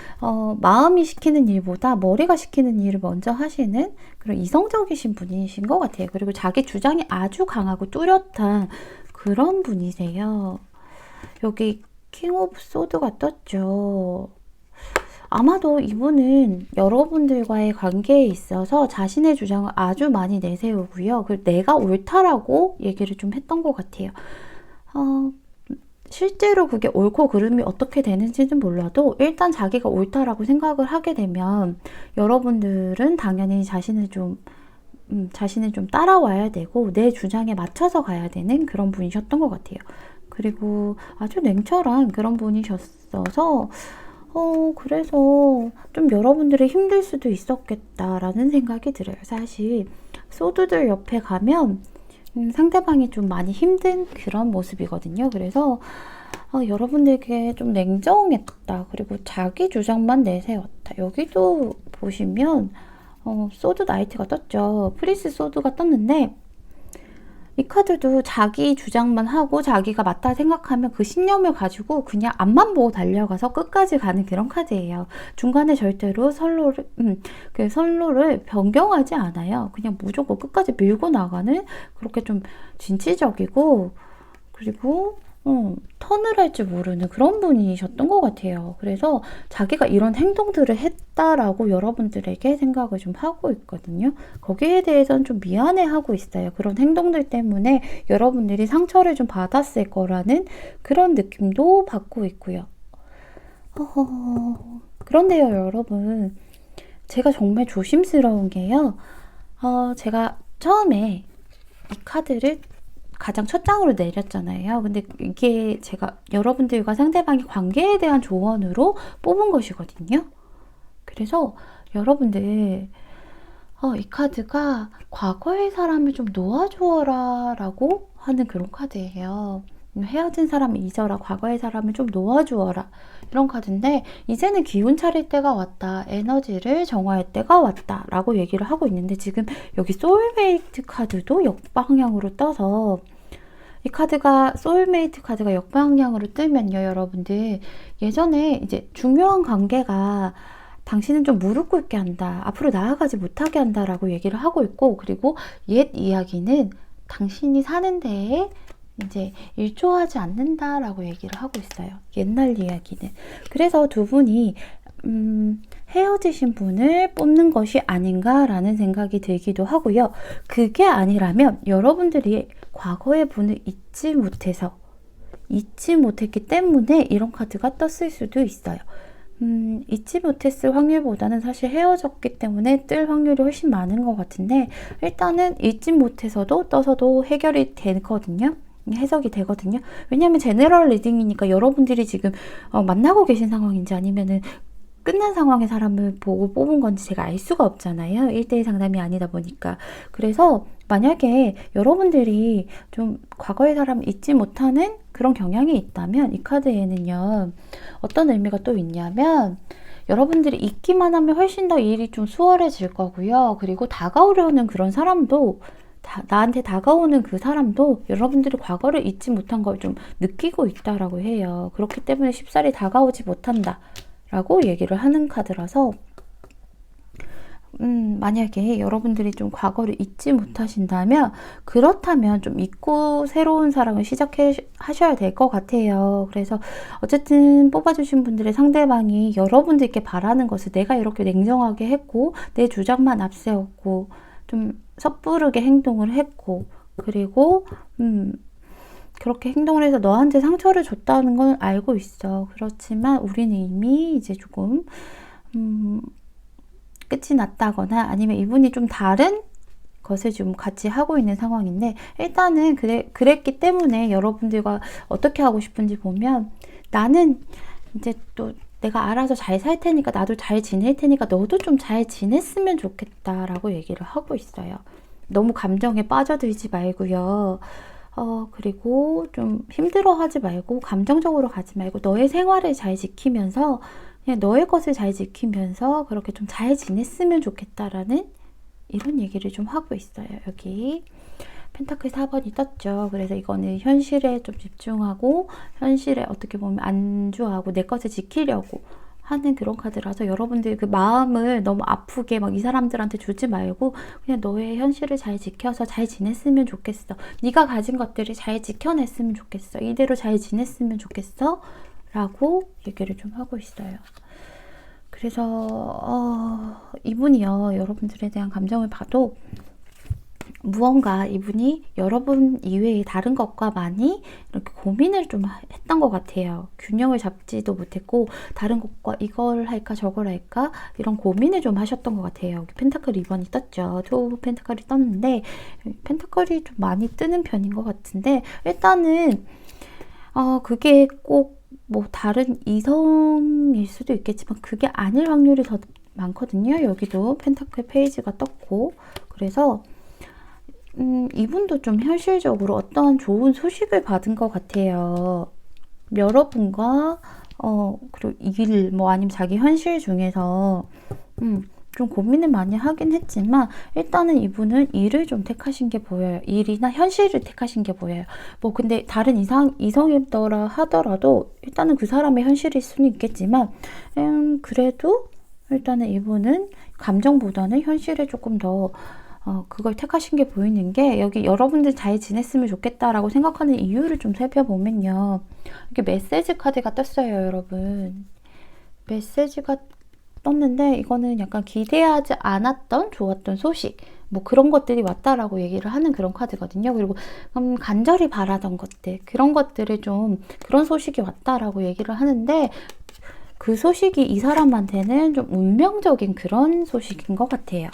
Speaker 1: 마음이 시키는 일보다 머리가 시키는 일을 먼저 하시는 그런 이성적이신 분이신 것 같아요. 그리고 자기 주장이 아주 강하고 뚜렷한 그런 분이세요. 여기 킹 오브 소드가 떴죠. 아마도 이분은 여러분들과의 관계에 있어서 자신의 주장을 아주 많이 내세우고요. 그리고 내가 옳다라고 얘기를 좀 했던 것 같아요. 실제로 그게 옳고 그름이 어떻게 되는지는 몰라도 일단 자기가 옳다라고 생각을 하게 되면 여러분들은 당연히 자신을 좀 따라와야 되고 내 주장에 맞춰서 가야 되는 그런 분이셨던 것 같아요. 그리고 아주 냉철한 그런 분이셨어서 그래서 좀 여러분들이 힘들 수도 있었겠다라는 생각이 들어요. 사실 소드들 옆에 가면 상대방이 좀 많이 힘든 그런 모습이거든요. 그래서 여러분들에게 좀 냉정했다. 그리고 자기 주장만 내세웠다. 여기도 보시면 소드 나이트가 떴죠. 프리스 소드가 떴는데 이 카드도 자기 주장만 하고 자기가 맞다 생각하면 그 신념을 가지고 그냥 앞만 보고 달려가서 끝까지 가는 그런 카드예요. 중간에 절대로 그 선로를 변경하지 않아요. 그냥 무조건 끝까지 밀고 나가는 그렇게 좀 진취적이고 그리고 턴을 할 줄 모르는 그런 분이셨던 것 같아요. 그래서 자기가 이런 행동들을 했다라고 여러분들에게 생각을 좀 하고 있거든요. 거기에 대해서는 좀 미안해하고 있어요. 그런 행동들 때문에 여러분들이 상처를 좀 받았을 거라는 그런 느낌도 받고 있고요. 그런데요, 여러분. 제가 정말 조심스러운 게요. 제가 처음에 이 카드를 가장 첫 장으로 내렸잖아요. 근데 이게 제가 여러분들과 상대방의 관계에 대한 조언으로 뽑은 것이거든요. 그래서 여러분들 이 카드가 과거의 사람을 좀 놓아주어라 라고 하는 그런 카드예요. 헤어진 사람을 잊어라, 과거의 사람을 좀 놓아주어라 이런 카드인데 이제는 기운 차릴 때가 왔다, 에너지를 정화할 때가 왔다 라고 얘기를 하고 있는데 지금 여기 소울메이트 카드도 역방향으로 떠서 이 카드가 소울메이트 카드가 역방향으로 뜨면요, 여러분들 예전에 이제 중요한 관계가 당신은 좀 무릎 꿇게 한다, 앞으로 나아가지 못하게 한다 라고 얘기를 하고 있고, 그리고 옛 이야기는 당신이 사는 데에 이제 일조하지 않는다라고 얘기를 하고 있어요. 옛날 이야기는. 그래서 두 분이 헤어지신 분을 뽑는 것이 아닌가라는 생각이 들기도 하고요. 그게 아니라면 여러분들이 과거의 분을 잊지 못했기 때문에 이런 카드가 떴을 수도 있어요. 잊지 못했을 확률보다는 사실 헤어졌기 때문에 뜰 확률이 훨씬 많은 것 같은데 일단은 잊지 못해서도 떠서도 해결이 되거든요. 해석이 되거든요. 왜냐하면 제너럴 리딩이니까 여러분들이 지금 만나고 계신 상황인지 아니면은 끝난 상황의 사람을 보고 뽑은 건지 제가 알 수가 없잖아요. 1대1 상담이 아니다 보니까. 그래서 만약에 여러분들이 좀 과거의 사람을 잊지 못하는 그런 경향이 있다면 이 카드에는요. 어떤 의미가 또 있냐면 여러분들이 잊기만 하면 훨씬 더 일이 좀 수월해질 거고요. 그리고 다가오려는 그런 사람도 나한테 다가오는 그 사람도 여러분들이 과거를 잊지 못한 걸 좀 느끼고 있다라고 해요. 그렇기 때문에 쉽사리 다가오지 못한다 라고 얘기를 하는 카드라서 만약에 여러분들이 좀 과거를 잊지 못하신다면 그렇다면 좀 잊고 새로운 사랑을 시작하셔야 될 것 같아요. 그래서 어쨌든 뽑아주신 분들의 상대방이 여러분들께 바라는 것을 내가 이렇게 냉정하게 했고 내 주장만 앞세웠고 좀 섣부르게 행동을 했고 그리고 그렇게 행동을 해서 너한테 상처를 줬다는 건 알고 있어. 그렇지만 우리는 이미 이제 조금 끝이 났다거나 아니면 이분이 좀 다른 것을 좀 같이 하고 있는 상황인데 일단은 그랬기 때문에 여러분들과 어떻게 하고 싶은지 보면 나는 이제 또 내가 알아서 잘 살 테니까 나도 잘 지낼 테니까 너도 좀 잘 지냈으면 좋겠다라고 얘기를 하고 있어요. 너무 감정에 빠져들지 말고요. 그리고 좀 힘들어하지 말고 감정적으로 가지 말고 너의 생활을 잘 지키면서 그냥 너의 것을 잘 지키면서 그렇게 좀 잘 지냈으면 좋겠다라는 이런 얘기를 좀 하고 있어요. 여기 펜타클 4번이 떴죠. 그래서 이거는 현실에 좀 집중하고 현실에 어떻게 보면 안주하고 내 것을 지키려고 하는 그런 카드라서 여러분들 그 마음을 너무 아프게 막 이 사람들한테 주지 말고 그냥 너의 현실을 잘 지켜서 잘 지냈으면 좋겠어. 네가 가진 것들을 잘 지켜냈으면 좋겠어. 이대로 잘 지냈으면 좋겠어. 라고 얘기를 좀 하고 있어요. 그래서 이분이요. 여러분들에 대한 감정을 봐도 무언가 이분이 여러분 이외에 다른 것과 많이 이렇게 고민을 좀 했던 것 같아요. 균형을 잡지도 못했고 다른 것과 이걸 할까 저걸 할까 이런 고민을 좀 하셨던 것 같아요. 여기 펜타클 2번이 떴죠. 투 오브 펜타클이 떴는데 펜타클이 좀 많이 뜨는 편인 것 같은데 일단은 그게 꼭 뭐 다른 이성일 수도 있겠지만 그게 아닐 확률이 더 많거든요. 여기도 펜타클 페이지가 떴고. 그래서 이분도 좀 현실적으로 어떤 좋은 소식을 받은 것 같아요. 여러분과 그리고 일, 뭐 아니면 자기 현실 중에서 좀 고민을 많이 하긴 했지만 일단은 이분은 일을 좀 택하신 게 보여요. 일이나 현실을 택하신 게 보여요. 뭐 근데 다른 이성이더라 하더라도 일단은 그 사람의 현실일 수는 있겠지만 그래도 일단은 이분은 감정보다는 현실에 조금 더 그걸 택하신 게 보이는 게, 여기 여러분들 잘 지냈으면 좋겠다라고 생각하는 이유를 좀 살펴보면요. 이렇게 메시지 카드가 떴어요, 여러분. 메시지가 떴는데 이거는 약간 기대하지 않았던 좋았던 소식, 뭐 그런 것들이 왔다라고 얘기를 하는 그런 카드거든요. 그리고 간절히 바라던 것들, 그런 것들을 좀, 그런 소식이 왔다라고 얘기를 하는데 그 소식이 이 사람한테는 좀 운명적인 그런 소식인 것 같아요.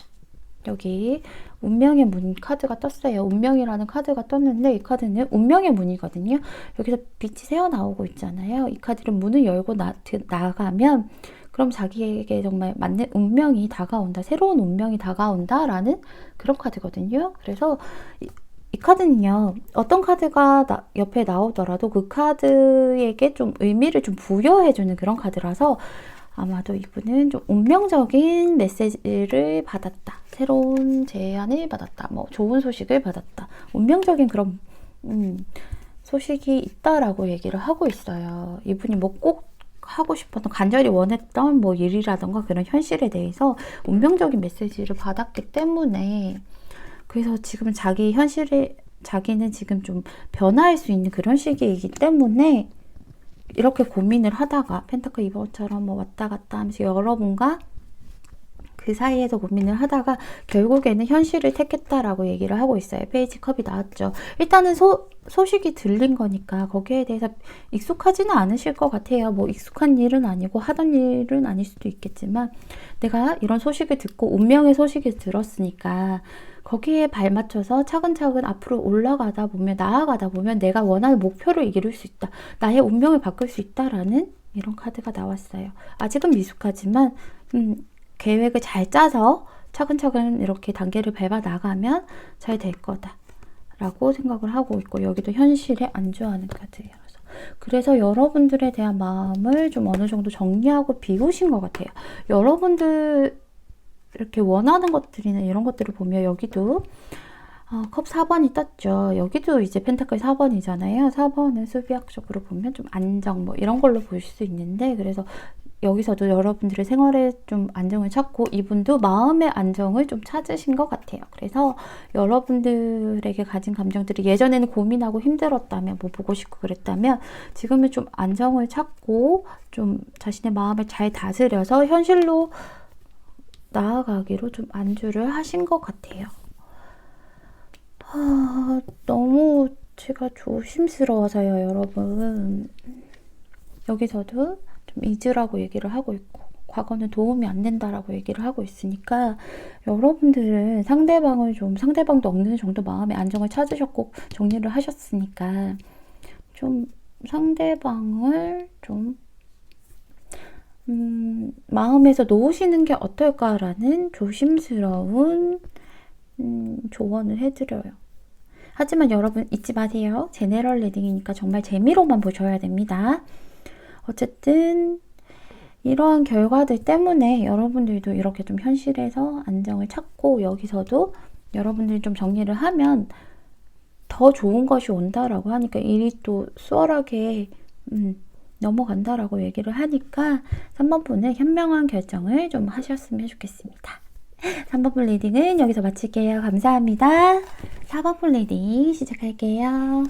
Speaker 1: 여기 운명의 문 카드가 떴어요. 운명이라는 카드가 떴는데 이 카드는 운명의 문이거든요. 여기서 빛이 새어나오고 있잖아요. 이 카드는 문을 열고 나가면 그럼 자기에게 정말 맞는 운명이 다가온다. 새로운 운명이 다가온다 라는 그런 카드거든요. 그래서 이 카드는요, 어떤 카드가 옆에 나오더라도 그 카드에게 좀 의미를 좀 부여해주는 그런 카드라서 아마도 이분은 좀 운명적인 메시지를 받았다. 새로운 제안을 받았다. 뭐 좋은 소식을 받았다. 운명적인 그런 소식이 있다라고 얘기를 하고 있어요. 이분이 뭐 꼭 하고 싶었던, 간절히 원했던 뭐 일이라던가 그런 현실에 대해서 운명적인 메시지를 받았기 때문에, 그래서 지금 자기 현실에, 자기는 지금 좀 변화할 수 있는 그런 시기이기 때문에 이렇게 고민을 하다가 펜타클 2번처럼 뭐 왔다 갔다 하면서 여러분과 그 사이에서 고민을 하다가 결국에는 현실을 택했다라고 얘기를 하고 있어요. 페이지 컵이 나왔죠. 일단은 소식이 들린 거니까 거기에 대해서 익숙하지는 않으실 것 같아요. 뭐 익숙한 일은 아니고 하던 일은 아닐 수도 있겠지만 내가 이런 소식을 듣고 운명의 소식을 들었으니까 거기에 발맞춰서 차근차근 앞으로 올라가다 보면, 나아가다 보면 내가 원하는 목표를 이룰 수 있다. 나의 운명을 바꿀 수 있다라는 이런 카드가 나왔어요. 아직은 미숙하지만 계획을 잘 짜서 차근차근 이렇게 단계를 밟아 나가면 잘 될 거다 라고 생각을 하고 있고, 여기도 현실에 안주하는 카드예요. 그래서 여러분들에 대한 마음을 좀 어느 정도 정리하고 비우신 것 같아요. 여러분들 이렇게 원하는 것들이나 이런 것들을 보면 여기도 컵 4번이 떴죠. 여기도 이제 펜타클 4번이잖아요. 4번은 수비학적으로 보면 좀 안정 뭐 이런 걸로 볼 수 있는데, 그래서 여기서도 여러분들의 생활에 좀 안정을 찾고 이분도 마음의 안정을 좀 찾으신 것 같아요. 그래서 여러분들에게 가진 감정들이 예전에는 고민하고 힘들었다면, 뭐 보고 싶고 그랬다면 지금은 좀 안정을 찾고 좀 자신의 마음을 잘 다스려서 현실로 나아가기로 좀 안주를 하신 것 같아요. 너무 제가 조심스러워서요, 여러분. 여기서도 좀 잊으라고 얘기를 하고 있고, 과거는 도움이 안 된다라고 얘기를 하고 있으니까 여러분들은 상대방도 어느 정도 마음의 안정을 찾으셨고 정리를 하셨으니까 좀 상대방을 좀 마음에서 놓으시는 게 어떨까라는 조심스러운 조언을 해드려요. 하지만 여러분 잊지 마세요. 제네럴 리딩이니까 정말 재미로만 보셔야 됩니다. 어쨌든 이러한 결과들 때문에 여러분들도 이렇게 좀 현실에서 안정을 찾고, 여기서도 여러분들이 좀 정리를 하면 더 좋은 것이 온다라고 하니까, 일이 또 수월하게 넘어간다라고 얘기를 하니까 3번 분은 현명한 결정을 좀 하셨으면 좋겠습니다. 3번 분 리딩은 여기서 마칠게요. 감사합니다. 4번 분 리딩 시작할게요.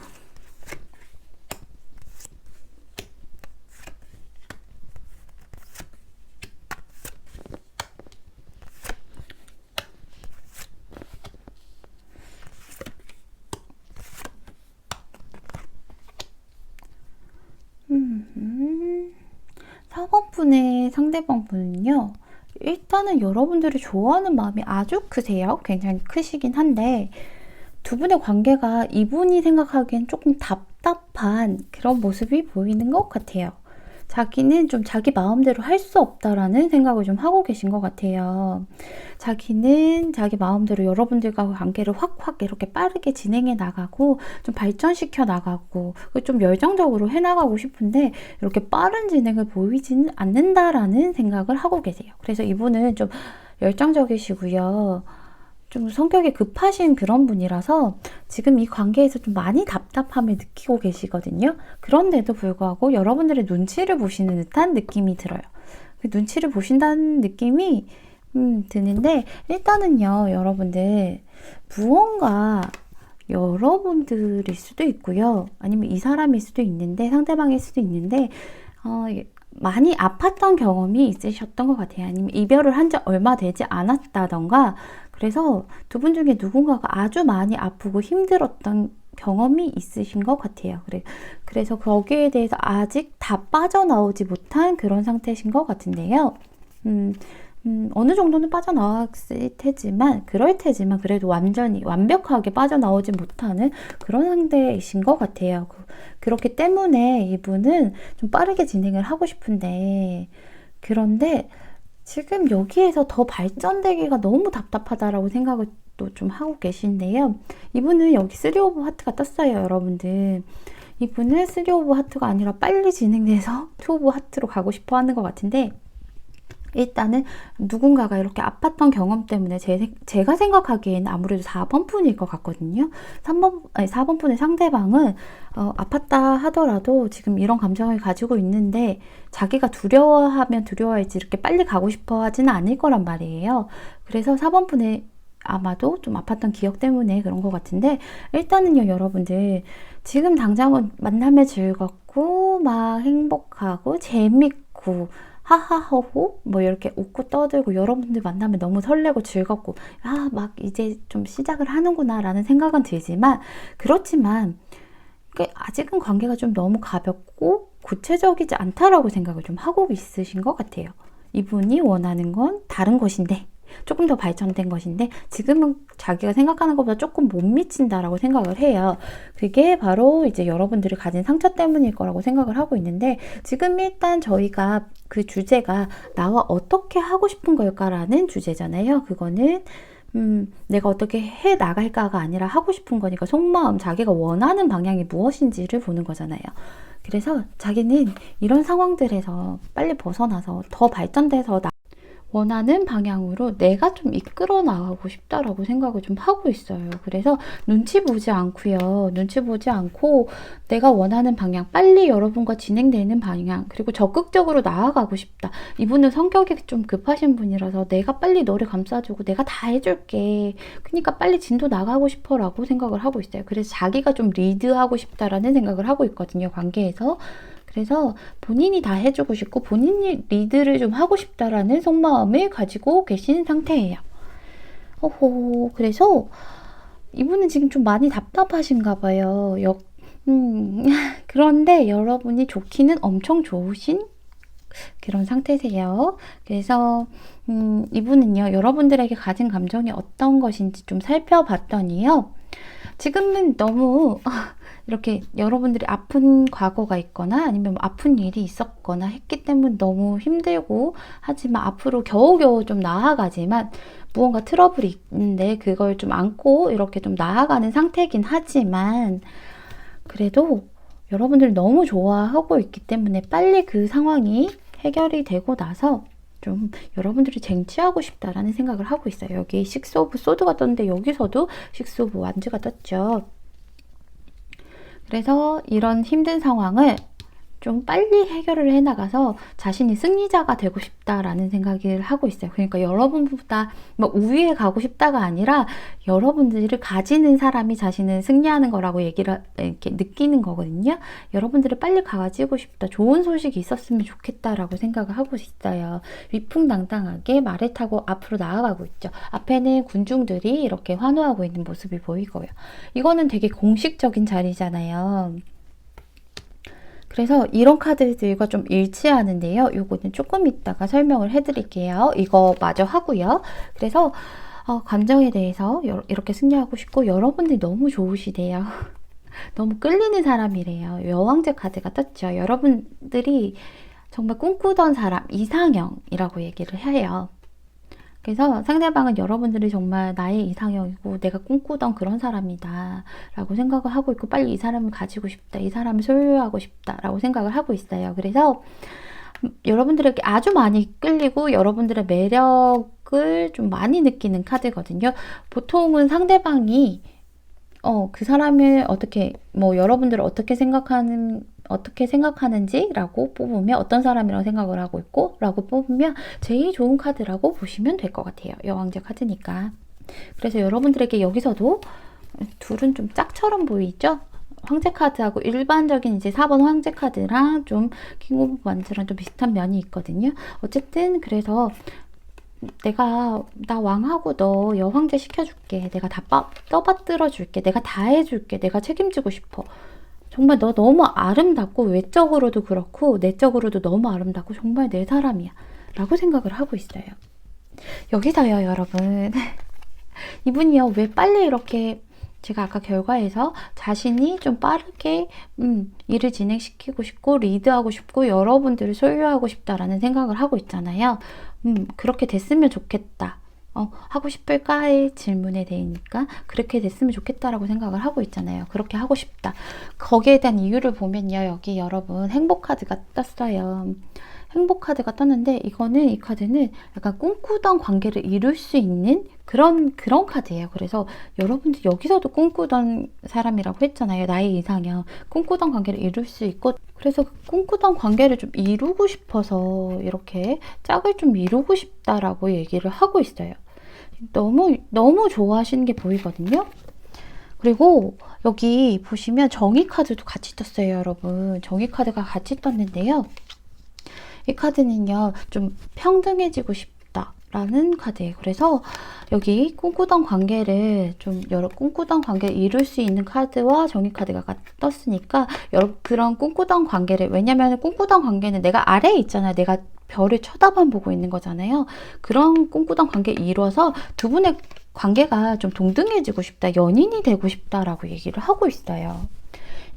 Speaker 1: 사번분의 상대방 분은요, 일단은 여러분들이 좋아하는 마음이 아주 크세요. 굉장히 크시긴 한데 두 분의 관계가 이분이 생각하기엔 조금 답답한 그런 모습이 보이는 것 같아요. 자기는 좀 자기 마음대로 할 수 없다라는 생각을 좀 하고 계신 것 같아요. 자기는 자기 마음대로 여러분들과 관계를 확확 이렇게 빠르게 진행해 나가고 좀 발전시켜 나가고 좀 열정적으로 해 나가고 싶은데 이렇게 빠른 진행을 보이지는 않는다라는 생각을 하고 계세요. 그래서 이분은 좀 열정적이시고요. 좀 성격이 급하신 그런 분이라서 지금 이 관계에서 좀 많이 답답함을 느끼고 계시거든요. 그런데도 불구하고 여러분들의 눈치를 보시는 듯한 느낌이 들어요. 그 눈치를 보신다는 느낌이 드는데 일단은요, 여러분들 무언가 여러분들일 수도 있고요. 아니면 이 사람일 수도 있는데 상대방일 수도 있는데 많이 아팠던 경험이 있으셨던 것 같아요. 아니면 이별을 한 지 얼마 되지 않았다던가 그래서 두 분 중에 누군가가 아주 많이 아프고 힘들었던 경험이 있으신 것 같아요. 그래서 거기에 대해서 아직 다 빠져나오지 못한 그런 상태신 것 같은데요. 어느 정도는 빠져나왔을 테지만, 그래도 완전히 완벽하게 빠져나오지 못하는 그런 상태이신 것 같아요. 그렇기 때문에 이분은 좀 빠르게 진행을 하고 싶은데, 그런데 지금 여기에서 더 발전되기가 너무 답답하다라고 생각을 또 좀 하고 계신데요. 이분은 여기 3 오브 하트가 떴어요, 여러분들. 이분은 3 오브 하트가 아니라 빨리 진행돼서 2 오브 하트로 가고 싶어 하는 것 같은데, 일단은 누군가가 이렇게 아팠던 경험 때문에 제가 생각하기에는 아무래도 4번 푼일 것 같거든요. 4번 푼의 상대방은 아팠다 하더라도 지금 이런 감정을 가지고 있는데 자기가 두려워하면 두려워할지 이렇게 빨리 가고 싶어 하지는 않을 거란 말이에요. 그래서 4번 푼에 아마도 좀 아팠던 기억 때문에 그런 것 같은데 일단은요, 여러분들 지금 당장은 만남에 즐겁고 막 행복하고 재밌고 하하호호 뭐 이렇게 웃고 떠들고 여러분들 만나면 너무 설레고 즐겁고 막 이제 좀 시작을 하는구나 라는 생각은 들지만 그렇지만 아직은 관계가 좀 너무 가볍고 구체적이지 않다라고 생각을 좀 하고 있으신 것 같아요. 이분이 원하는 건 다른 것인데 조금 더 발전된 것인데 지금은 자기가 생각하는 것보다 조금 못 미친다라고 생각을 해요. 그게 바로 이제 여러분들이 가진 상처 때문일 거라고 생각을 하고 있는데 지금 일단 저희가 그 주제가 나와 어떻게 하고 싶은 걸까라는 주제잖아요. 그거는 내가 어떻게 해 나갈까가 아니라 하고 싶은 거니까 속마음 자기가 원하는 방향이 무엇인지를 보는 거잖아요. 그래서 자기는 이런 상황들에서 빨리 벗어나서 더 발전돼서 원하는 방향으로 내가 좀 이끌어 나가고 싶다라고 생각을 좀 하고 있어요. 그래서 눈치 보지 않고요. 눈치 보지 않고 내가 원하는 방향, 빨리 여러분과 진행되는 방향, 그리고 적극적으로 나아가고 싶다. 이분은 성격이 좀 급하신 분이라서 내가 빨리 너를 감싸주고 내가 다 해줄게. 그러니까 빨리 진도 나가고 싶어 라고 생각을 하고 있어요. 그래서 자기가 좀 리드하고 싶다라는 생각을 하고 있거든요. 관계에서. 그래서 본인이 다 해주고 싶고 본인이 리드를 좀 하고 싶다라는 속마음을 가지고 계신 상태예요. 그래서 이분은 지금 좀 많이 답답하신가 봐요. 그런데 여러분이 좋기는 엄청 좋으신 그런 상태세요. 그래서 이분은요, 여러분들에게 가진 감정이 어떤 것인지 좀 살펴봤더니요. 지금은 너무 이렇게 여러분들이 아픈 과거가 있거나 아니면 아픈 일이 있었거나 했기 때문에 너무 힘들고 하지만 앞으로 겨우겨우 좀 나아가지만 무언가 트러블이 있는데 그걸 좀 안고 이렇게 좀 나아가는 상태이긴 하지만 그래도 여러분들이 너무 좋아하고 있기 때문에 빨리 그 상황이 해결이 되고 나서 좀 여러분들이 쟁취하고 싶다라는 생각을 하고 있어요. 여기 6 오브 소드가 떴는데 여기서도 6 오브 완즈가 떴죠. 그래서 이런 힘든 상황을 좀 빨리 해결을 해나가서 자신이 승리자가 되고 싶다라는 생각을 하고 있어요. 그러니까 여러분보다 뭐 우위에 가고 싶다가 아니라 여러분들을 가지는 사람이 자신은 승리하는 거라고 이렇게 느끼는 거거든요. 여러분들을 빨리 가지고 싶다. 좋은 소식이 있었으면 좋겠다라고 생각을 하고 있어요. 위풍당당하게 말을 타고 앞으로 나아가고 있죠. 앞에는 군중들이 이렇게 환호하고 있는 모습이 보이고요. 이거는 되게 공식적인 자리잖아요. 그래서 이런 카드들과 좀 일치하는데요. 요거는 조금 이따가 설명을 해드릴게요. 이거 마저 하고요. 그래서 감정에 대해서 이렇게 승리하고 싶고 여러분들이 너무 좋으시대요. 너무 끌리는 사람이래요. 여왕제 카드가 떴죠. 여러분들이 정말 꿈꾸던 사람, 이상형이라고 얘기를 해요. 그래서 상대방은 여러분들이 정말 나의 이상형이고 내가 꿈꾸던 그런 사람이다 라고 생각을 하고 있고, 빨리 이 사람을 가지고 싶다, 이 사람을 소유하고 싶다 라고 생각을 하고 있어요. 그래서 여러분들에게 아주 많이 끌리고 여러분들의 매력을 좀 많이 느끼는 카드거든요. 보통은 상대방이 그 사람을 어떻게, 여러분들을 어떻게 생각하는지라고 뽑으면, 어떤 사람이라고 생각을 하고 있고 라고 뽑으면 제일 좋은 카드라고 보시면 될 것 같아요. 여왕제 카드니까. 그래서 여러분들에게 여기서도 둘은 좀 짝처럼 보이죠? 황제 카드하고 일반적인 이제 4번 황제 카드랑 좀 킹 오브 완즈랑 좀 비슷한 면이 있거든요. 어쨌든 그래서 나 왕하고 너 여황제 시켜줄게. 내가 다 떠받들어줄게. 내가 다 해줄게. 내가 책임지고 싶어. 정말 너 너무 아름답고, 외적으로도 그렇고 내적으로도 너무 아름답고 정말 내 사람이야 라고 생각을 하고 있어요. 여기서요, 여러분. 이분이요, 왜 빨리 이렇게, 제가 아까 결과에서 자신이 좀 빠르게 일을 진행시키고 싶고 리드하고 싶고 여러분들을 소유하고 싶다라는 생각을 하고 있잖아요. 그렇게 됐으면 좋겠다. 하고 싶을까의 질문에 대해니까 그렇게 됐으면 좋겠다라고 생각을 하고 있잖아요. 그렇게 하고 싶다. 거기에 대한 이유를 보면요, 여기 여러분 행복 카드가 떴어요. 행복 카드가 떴는데 이 카드는 약간 꿈꾸던 관계를 이룰 수 있는 그런 카드예요. 그래서 여러분들 여기서도 꿈꾸던 사람이라고 했잖아요. 나의 이상형. 꿈꾸던 관계를 이룰 수 있고, 그래서 꿈꾸던 관계를 좀 이루고 싶어서 이렇게 짝을 좀 이루고 싶다라고 얘기를 하고 있어요. 너무 좋아하시는 게 보이거든요. 그리고 여기 보시면 정의 카드도 같이 떴어요, 여러분. 정의 카드가 같이 떴는데요. 이 카드는요, 좀 평등해지고 싶다라는 카드예요. 그래서 여기 꿈꾸던 관계를 이룰 수 있는 카드와 정의 카드가 떴으니까, 그런 꿈꾸던 관계를, 왜냐면 꿈꾸던 관계는 내가 아래에 있잖아요. 내가 별을 쳐다만 보고 있는 거잖아요. 그런 꿈꾸던 관계를 이뤄서 두 분의 관계가 좀 동등해지고 싶다, 연인이 되고 싶다라고 얘기를 하고 있어요.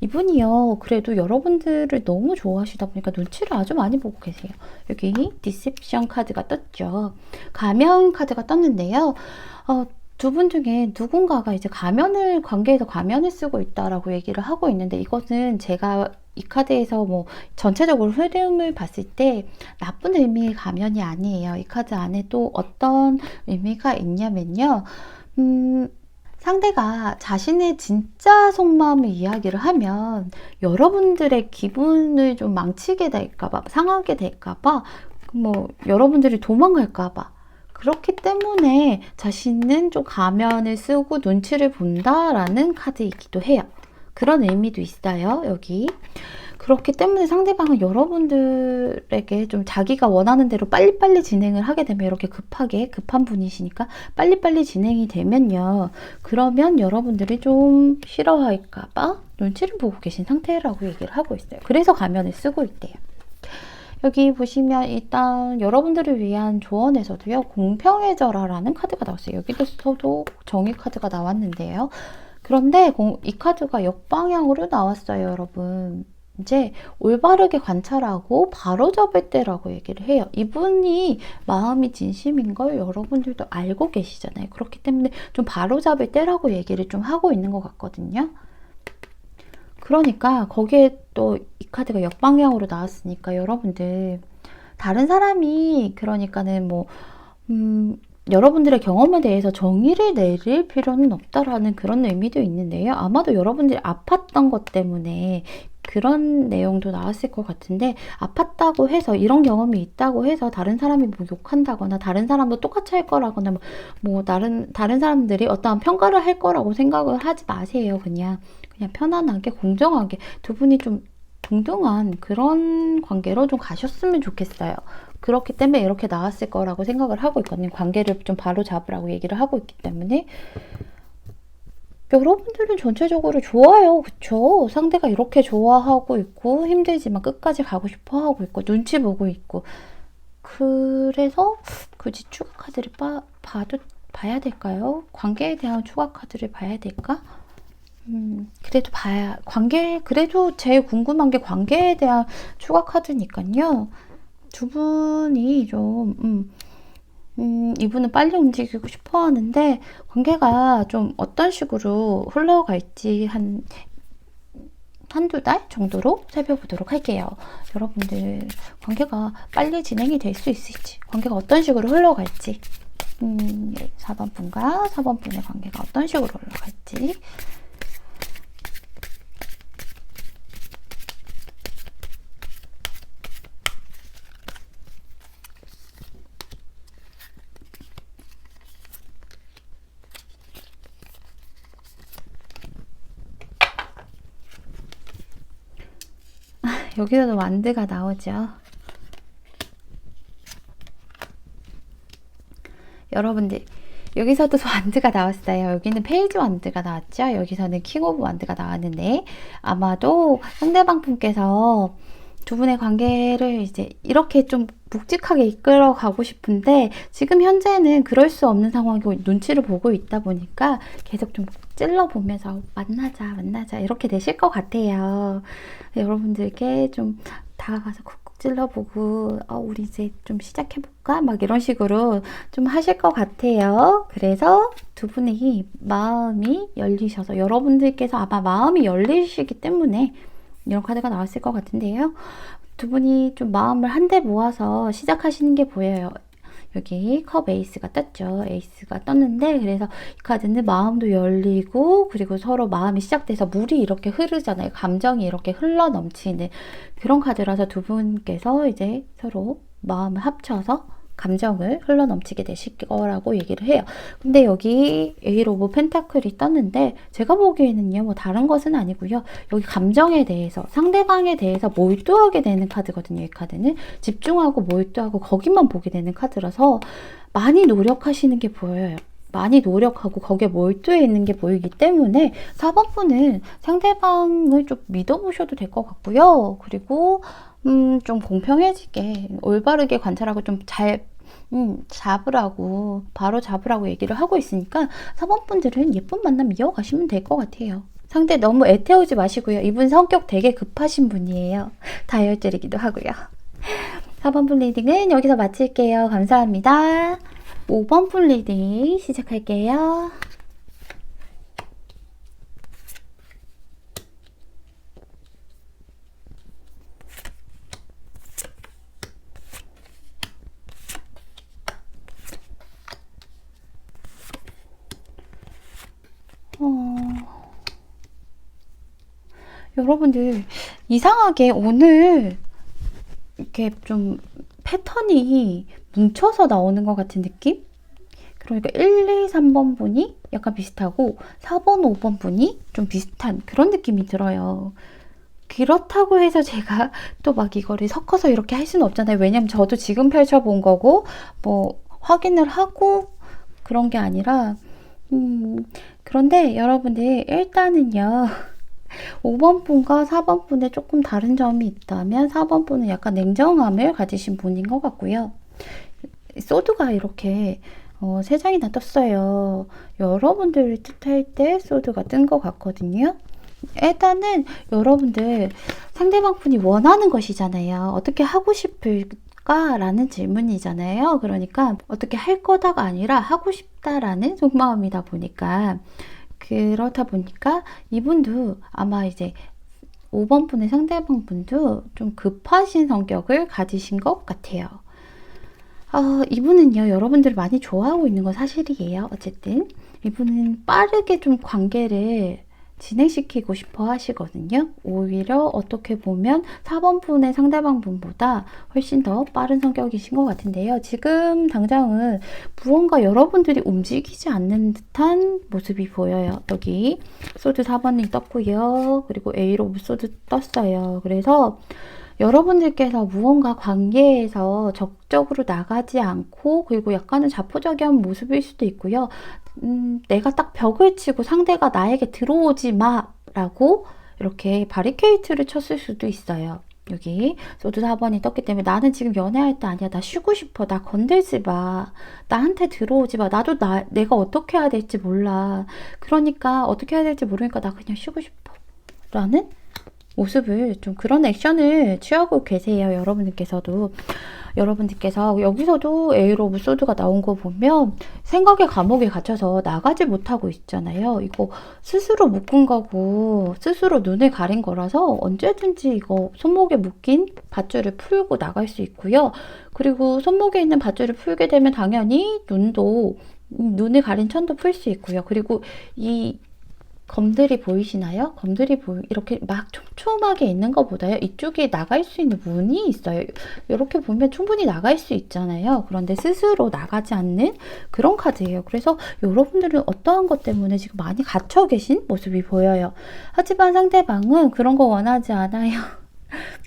Speaker 1: 이분이요, 그래도 여러분들을 너무 좋아하시다 보니까 눈치를 아주 많이 보고 계세요. 여기 디셉션 카드가 떴죠. 가면 카드가 떴는데요. 두 분 중에 누군가가 이제 관계에서 가면을 쓰고 있다라고 얘기를 하고 있는데, 이것은 제가 이 카드에서 전체적으로 흐름을 봤을 때 나쁜 의미의 가면이 아니에요. 이 카드 안에 또 어떤 의미가 있냐면요. 상대가 자신의 진짜 속마음을 이야기를 하면 여러분들의 기분을 좀 망치게 될까봐, 상하게 될까봐, 여러분들이 도망갈까봐, 그렇기 때문에 자신은 좀 가면을 쓰고 눈치를 본다라는 카드이기도 해요. 그런 의미도 있어요, 여기. 그렇기 때문에 상대방은 여러분들에게 좀 자기가 원하는 대로 빨리빨리 진행을 하게 되면, 이렇게 급한 분이시니까 빨리빨리 진행이 되면요, 그러면 여러분들이 좀 싫어할까봐 눈치를 보고 계신 상태라고 얘기를 하고 있어요. 그래서 가면을 쓰고 있대요. 여기 보시면 일단 여러분들을 위한 조언에서도요, 공평해져라라는 카드가 나왔어요. 여기서도 정의 카드가 나왔는데요. 그런데 이 카드가 역방향으로 나왔어요, 여러분. 이제 올바르게 관찰하고 바로잡을 때라고 얘기를 해요. 이분이 마음이 진심인 걸 여러분들도 알고 계시잖아요. 그렇기 때문에 좀 바로잡을 때라고 얘기를 좀 하고 있는 것 같거든요. 그러니까 거기에 또 이 카드가 역방향으로 나왔으니까 여러분들, 다른 사람이 그러니까는 여러분들의 경험에 대해서 정의를 내릴 필요는 없다라는 그런 의미도 있는데요. 아마도 여러분들이 아팠던 것 때문에 그런 내용도 나왔을 것 같은데, 아팠다고 해서, 이런 경험이 있다고 해서 다른 사람이 욕한다거나 다른 사람도 똑같이 할 거라거나 다른 사람들이 어떠한 평가를 할 거라고 생각을 하지 마세요. 그냥 편안하게 공정하게 두 분이 좀 동등한 그런 관계로 좀 가셨으면 좋겠어요. 그렇기 때문에 이렇게 나왔을 거라고 생각을 하고 있거든요. 관계를 좀 바로 잡으라고 얘기를 하고 있기 때문에. 여러분들은 전체적으로 좋아요. 그쵸? 상대가 이렇게 좋아하고 있고, 힘들지만 끝까지 가고 싶어 하고 있고, 눈치 보고 있고. 그래서 굳이 추가 카드를 봐야 될까요? 관계에 대한 추가 카드를 봐야 될까? 그래도 봐야, 그래도 제일 궁금한 게 관계에 대한 추가 카드니까요. 두 분이 좀, 이분은 빨리 움직이고 싶어 하는데, 관계가 좀 어떤 식으로 흘러갈지 한두 달 정도로 살펴보도록 할게요. 여러분들, 관계가 빨리 진행이 될 수 있을지, 관계가 어떤 식으로 흘러갈지, 4번 분과 4번 분의 관계가 어떤 식으로 흘러갈지, 여기서도 완드가 나오죠. 여러분들, 여기서도 완드가 나왔어요. 여기는 페이지 완드가 나왔죠. 여기서는 킹 오브 완드가 나왔는데, 아마도 상대방 분께서 두 분의 관계를 이제 이렇게 좀 묵직하게 이끌어 가고 싶은데, 지금 현재는 그럴 수 없는 상황이고 눈치를 보고 있다 보니까 계속 좀 찔러보면서 만나자 이렇게 되실 것 같아요. 여러분들께 좀 다가가서 쿡쿡 찔러보고, 우리 이제 좀 시작해볼까? 막 이런 식으로 좀 하실 것 같아요. 그래서 두 분의 마음이 열리셔서, 여러분들께서 아마 마음이 열리시기 때문에 이런 카드가 나왔을 것 같은데요. 두 분이 좀 마음을 한데 모아서 시작하시는 게 보여요. 여기 컵 에이스가 떴죠. 에이스가 떴는데, 그래서 이 카드는 마음도 열리고, 그리고 서로 마음이 시작돼서 물이 이렇게 흐르잖아요. 감정이 이렇게 흘러 넘치는 그런 카드라서 두 분께서 이제 서로 마음을 합쳐서 감정을 흘러 넘치게 되실 거라고 얘기를 해요. 근데 여기 에이 오브 펜타클이 떴는데, 제가 보기에는요, 뭐 다른 것은 아니고요. 여기 감정에 대해서, 상대방에 대해서 몰두하게 되는 카드거든요. 이 카드는 집중하고 몰두하고 거기만 보게 되는 카드라서 많이 노력하시는 게 보여요. 많이 노력하고 거기에 몰두해 있는 게 보이기 때문에 4번 분은 상대방을 좀 믿어보셔도 될 것 같고요. 그리고 좀 공평해지게 올바르게 관찰하고 좀 잘 잡으라고, 바로 잡으라고 얘기를 하고 있으니까 4번 분들은 예쁜 만남 이어가시면 될 것 같아요. 상대 너무 애태우지 마시고요. 이분 성격 되게 급하신 분이에요. 다혈질이기도 하고요. 4번 분 리딩은 여기서 마칠게요. 감사합니다. 5번 분 리딩 시작할게요. 여러분들, 이상하게 오늘 이렇게 좀 패턴이 뭉쳐서 나오는 것 같은 느낌? 그러니까 1, 2, 3번 분이 약간 비슷하고 4번, 5번 분이 좀 비슷한 그런 느낌이 들어요. 그렇다고 해서 제가 또 막 이거를 섞어서 이렇게 할 수는 없잖아요. 왜냐면 저도 지금 펼쳐본 거고, 뭐 확인을 하고 그런 게 아니라, 그런데 여러분들 일단은요. 5번 분과 4번 분에 조금 다른 점이 있다면 4번 분은 약간 냉정함을 가지신 분인 것 같고요. 소드가 이렇게 3장이나 떴어요. 여러분들을 뜻할 때 소드가 뜬 것 같거든요. 일단은 여러분들 상대방 분이 원하는 것이잖아요. 어떻게 하고 싶을까? 라는 질문이잖아요. 그러니까 어떻게 할 거다가 아니라 하고 싶다라는 속마음이다 보니까, 그렇다 보니까 이분도 아마 이제 5번 분의 상대방 분도 좀 급하신 성격을 가지신 것 같아요. 이분은요, 여러분들을 많이 좋아하고 있는 건 사실이에요. 어쨌든 이분은 빠르게 좀 관계를 진행시키고 싶어 하시거든요. 오히려 어떻게 보면 4번 분의 상대방 분보다 훨씬 더 빠른 성격이신 것 같은데요. 지금 당장은 무언가 여러분들이 움직이지 않는 듯한 모습이 보여요. 여기 소드 4번이 떴고요. 그리고 에이로 소드 떴어요. 그래서 여러분들께서 무언가 관계에서 적극적으로 나가지 않고, 그리고 약간은 자포자기한 모습일 수도 있고요. 내가 딱 벽을 치고 상대가 나에게 들어오지 마 라고 이렇게 바리케이트를 쳤을 수도 있어요. 여기 소드 4번이 떴기 때문에 나는 지금 연애할 때 아니야. 나 쉬고 싶어. 나 건들지 마. 나한테 들어오지 마. 나도 내가 어떻게 해야 될지 몰라. 그러니까 어떻게 해야 될지 모르니까 나 그냥 쉬고 싶어. 라는 모습을 좀 그런 액션을 취하고 계세요. 여러분들께서 여기서도 에이로 오브 소드가 나온 거 보면 생각의 감옥에 갇혀서 나가지 못하고 있잖아요. 이거 스스로 묶은 거고 스스로 눈을 가린 거라서 언제든지 이거 손목에 묶인 밧줄을 풀고 나갈 수 있고요. 그리고 손목에 있는 밧줄을 풀게 되면 당연히 눈을 가린 천도 풀 수 있고요. 그리고 이 검들이 보이시나요? 이렇게 막 촘촘하게 있는 것보다요. 이쪽에 나갈 수 있는 문이 있어요. 이렇게 보면 충분히 나갈 수 있잖아요. 그런데 스스로 나가지 않는 그런 카드예요. 그래서 여러분들은 어떠한 것 때문에 지금 많이 갇혀 계신 모습이 보여요. 하지만 상대방은 그런 거 원하지 않아요.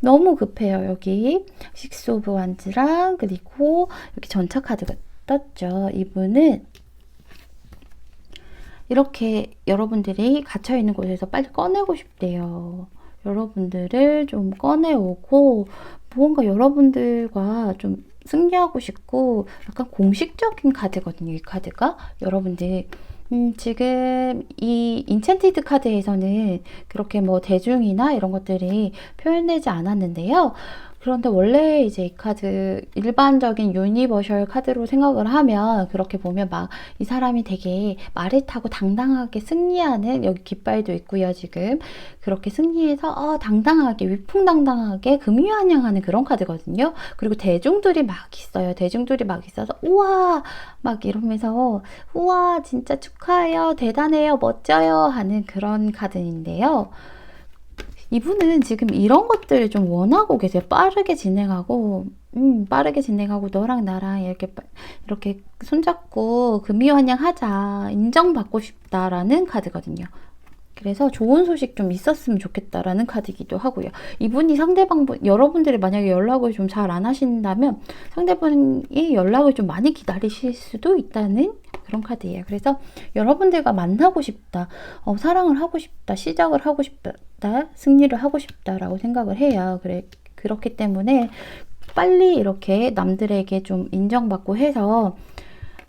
Speaker 1: 너무 급해요. 여기 식스 오브 완즈랑 그리고 여기 전차 카드가 떴죠. 이분은 이렇게 여러분들이 갇혀있는 곳에서 빨리 꺼내고 싶대요. 여러분들을 좀 꺼내오고 무언가 여러분들과 좀 승리하고 싶고 약간 공식적인 카드거든요. 이 카드가 여러분들 지금 이 인챈티드 카드에서는 그렇게 뭐 대중이나 이런 것들이 표현되지 않았는데요. 그런데 원래 이제 이 카드 일반적인 유니버셜 카드로 생각을 하면 그렇게 보면 막 이 사람이 되게 말을 타고 당당하게 승리하는 여기 깃발도 있고요. 지금 그렇게 승리해서 당당하게 위풍당당하게 금유한양하는 그런 카드거든요. 그리고 대중들이 막 있어요. 대중들이 막 있어서 우와 막 이러면서 우와 진짜 축하해요. 대단해요. 멋져요. 하는 그런 카드인데요. 이분은 지금 이런 것들을 좀 원하고 계세요. 빠르게 진행하고 너랑 나랑 이렇게 손잡고 금이환영 하자. 인정받고 싶다라는 카드거든요. 그래서 좋은 소식 좀 있었으면 좋겠다라는 카드이기도 하고요. 이분이 여러분들이 만약에 연락을 좀 잘 안 하신다면 상대방이 연락을 좀 많이 기다리실 수도 있다는 그런 카드예요. 그래서 여러분들과 만나고 싶다, 사랑을 하고 싶다, 시작을 하고 싶다, 승리를 하고 싶다라고 생각을 해요. 그렇기 때문에 빨리 이렇게 남들에게 좀 인정받고 해서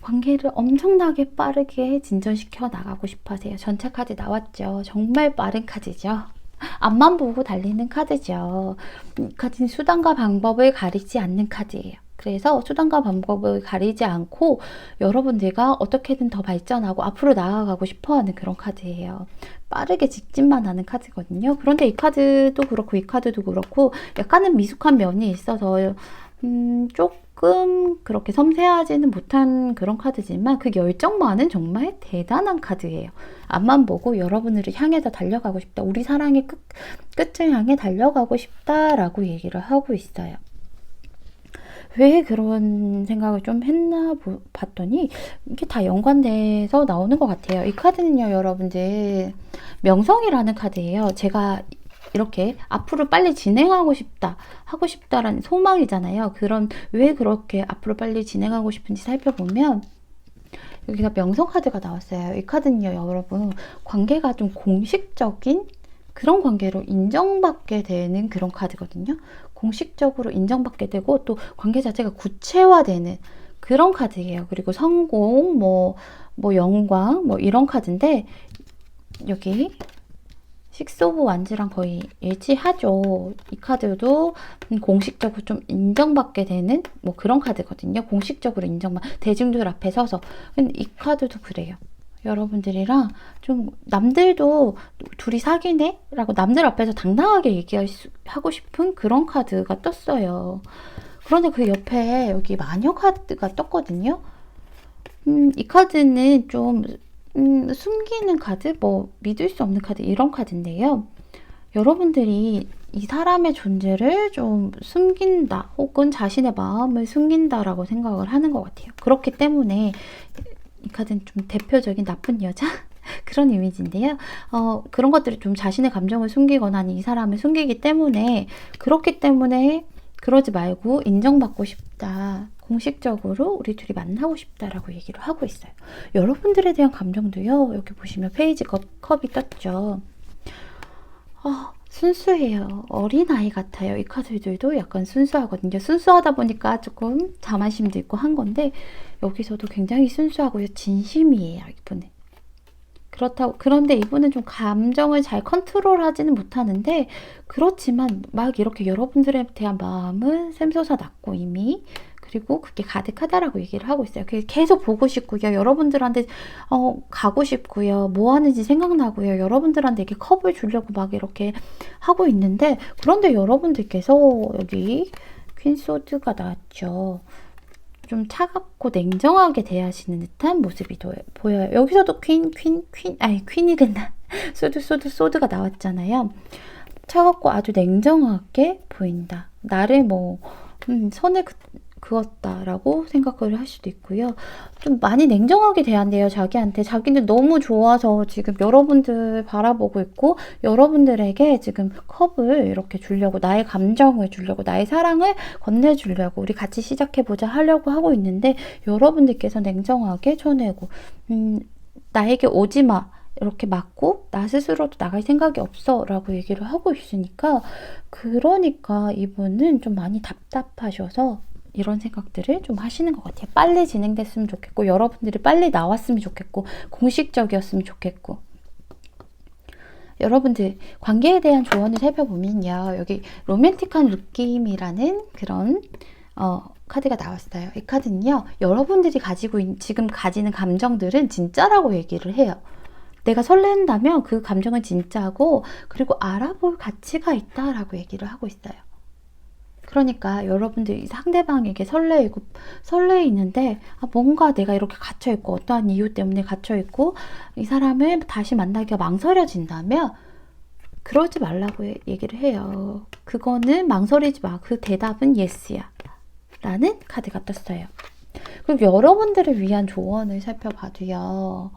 Speaker 1: 관계를 엄청나게 빠르게 진전시켜 나가고 싶어 하세요. 전차 카드 나왔죠. 정말 빠른 카드죠. 앞만 보고 달리는 카드죠. 이 카드는 수단과 방법을 가리지 않는 카드예요. 그래서 수단과 방법을 가리지 않고 여러분들과 어떻게든 더 발전하고 앞으로 나아가고 싶어하는 그런 카드예요. 빠르게 직진만 하는 카드거든요. 그런데 이 카드도 그렇고 이 카드도 그렇고 약간은 미숙한 면이 있어서 조금 그렇게 섬세하지는 못한 그런 카드지만 그 열정만은 정말 대단한 카드예요. 앞만 보고 여러분을 향해서 달려가고 싶다. 우리 사랑의 끝을 향해 달려가고 싶다라고 얘기를 하고 있어요. 왜 그런 생각을 좀 했나 봤더니 이게 다 연관돼서 나오는 것 같아요. 이 카드는요, 여러분들 명성이라는 카드예요. 제가 이렇게 앞으로 빨리 진행하고 하고 싶다라는 소망이잖아요. 왜 그렇게 앞으로 빨리 진행하고 싶은지 살펴보면 여기가 명성 카드가 나왔어요. 이 카드는요, 여러분 관계가 좀 공식적인 그런 관계로 인정받게 되는 그런 카드거든요. 공식적으로 인정받게 되고 또 관계 자체가 구체화되는 그런 카드예요. 그리고 성공, 뭐 영광, 이런 카드인데 여기 식스 오브 완즈랑 거의 일치하죠. 이 카드도 공식적으로 좀 인정받게 되는 그런 카드거든요. 공식적으로 대중들 앞에 서서. 근데 이 카드도 그래요. 여러분들이랑 좀 남들도 둘이 사귀네? 라고 남들 앞에서 당당하게 얘기하고 싶은 그런 카드가 떴어요. 그런데 그 옆에 여기 마녀 카드가 떴거든요. 이 카드는 좀 숨기는 카드? 믿을 수 없는 카드 이런 카드인데요. 여러분들이 이 사람의 존재를 좀 숨긴다 혹은 자신의 마음을 숨긴다라고 생각을 하는 것 같아요. 그렇기 때문에 이 카드는 좀 대표적인 나쁜 여자? 그런 이미지인데요. 그런 것들이 좀 자신의 감정을 숨기거나 이 사람을 숨기기 때문에 그렇기 때문에 그러지 말고 인정받고 싶다. 공식적으로 우리 둘이 만나고 싶다라고 얘기를 하고 있어요. 여러분들에 대한 감정도요. 여기 보시면 페이지 컵이 떴죠. 순수해요. 어린아이 같아요. 이 카드들도 약간 순수하거든요. 순수하다 보니까 조금 자만심도 있고 한 건데 여기서도 굉장히 순수하고요. 진심이에요. 이분은. 그런데 이분은 좀 감정을 잘 컨트롤하지는 못하는데 그렇지만 막 이렇게 여러분들에 대한 마음은 샘솟아 났고 이미 그리고 그게 가득하다라고 얘기를 하고 있어요. 계속 보고 싶고요. 여러분들한테 가고 싶고요. 뭐 하는지 생각나고요. 여러분들한테 이렇게 컵을 주려고 막 이렇게 하고 있는데 그런데 여러분들께서 여기 퀸소드가 나왔죠. 좀 차갑고 냉정하게 대하시는 듯한 모습이 보여요. 여기서도 퀸이 된다. 소드가 나왔잖아요. 차갑고 아주 냉정하게 보인다. 나를 선을 그었다라고 생각을 할 수도 있고요. 좀 많이 냉정하게 대한대요. 자기한테. 자기는 너무 좋아서 지금 여러분들 바라보고 있고 여러분들에게 지금 컵을 이렇게 주려고 나의 감정을 주려고 나의 사랑을 건네주려고 우리 같이 시작해보자 하려고 하고 있는데 여러분들께서 냉정하게 쳐내고 나에게 오지마 이렇게 맞고 나 스스로도 나갈 생각이 없어 라고 얘기를 하고 있으니까 그러니까 이분은 좀 많이 답답하셔서 이런 생각들을 좀 하시는 것 같아요. 빨리 진행됐으면 좋겠고 여러분들이 빨리 나왔으면 좋겠고 공식적이었으면 좋겠고 여러분들 관계에 대한 조언을 살펴보면요. 여기 로맨틱한 느낌이라는 그런 카드가 나왔어요. 이 카드는요. 여러분들이 지금 가지는 감정들은 진짜라고 얘기를 해요. 내가 설렌다면 그 감정은 진짜고 그리고 알아볼 가치가 있다라고 얘기를 하고 있어요. 그러니까 여러분들이 상대방에게 설레이는데 뭔가 내가 이렇게 갇혀있고 어떠한 이유 때문에 갇혀있고 이 사람을 다시 만나기가 망설여진다면 그러지 말라고 얘기를 해요. 그거는 망설이지 마. 그 대답은 예스야. 라는 카드가 떴어요. 그리고 여러분들을 위한 조언을 살펴봐도요.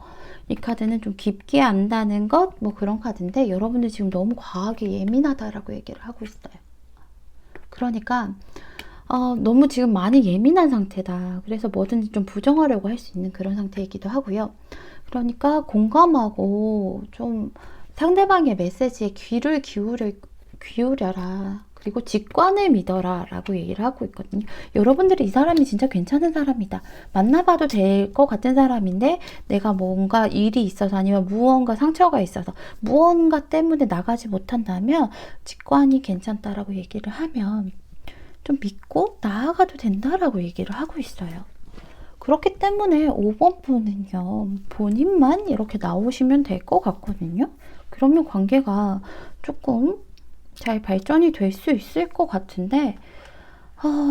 Speaker 1: 이 카드는 좀 깊게 안다는 것 그런 카드인데 여러분들 지금 너무 과하게 예민하다라고 얘기를 하고 있어요. 그러니까 너무 지금 많이 예민한 상태다. 그래서 뭐든지 좀 부정하려고 할 수 있는 그런 상태이기도 하고요. 그러니까 공감하고 좀 상대방의 메시지에 귀를 기울여라. 그리고 직관을 믿어라 라고 얘기를 하고 있거든요. 여러분들이 이 사람이 진짜 괜찮은 사람이다. 만나봐도 될 것 같은 사람인데 내가 뭔가 일이 있어서 아니면 무언가 상처가 있어서 무언가 때문에 나가지 못한다면 직관이 괜찮다라고 얘기를 하면 좀 믿고 나아가도 된다라고 얘기를 하고 있어요. 그렇기 때문에 5번 분은요. 본인만 이렇게 나오시면 될 것 같거든요. 그러면 관계가 조금 잘 발전이 될 수 있을 것 같은데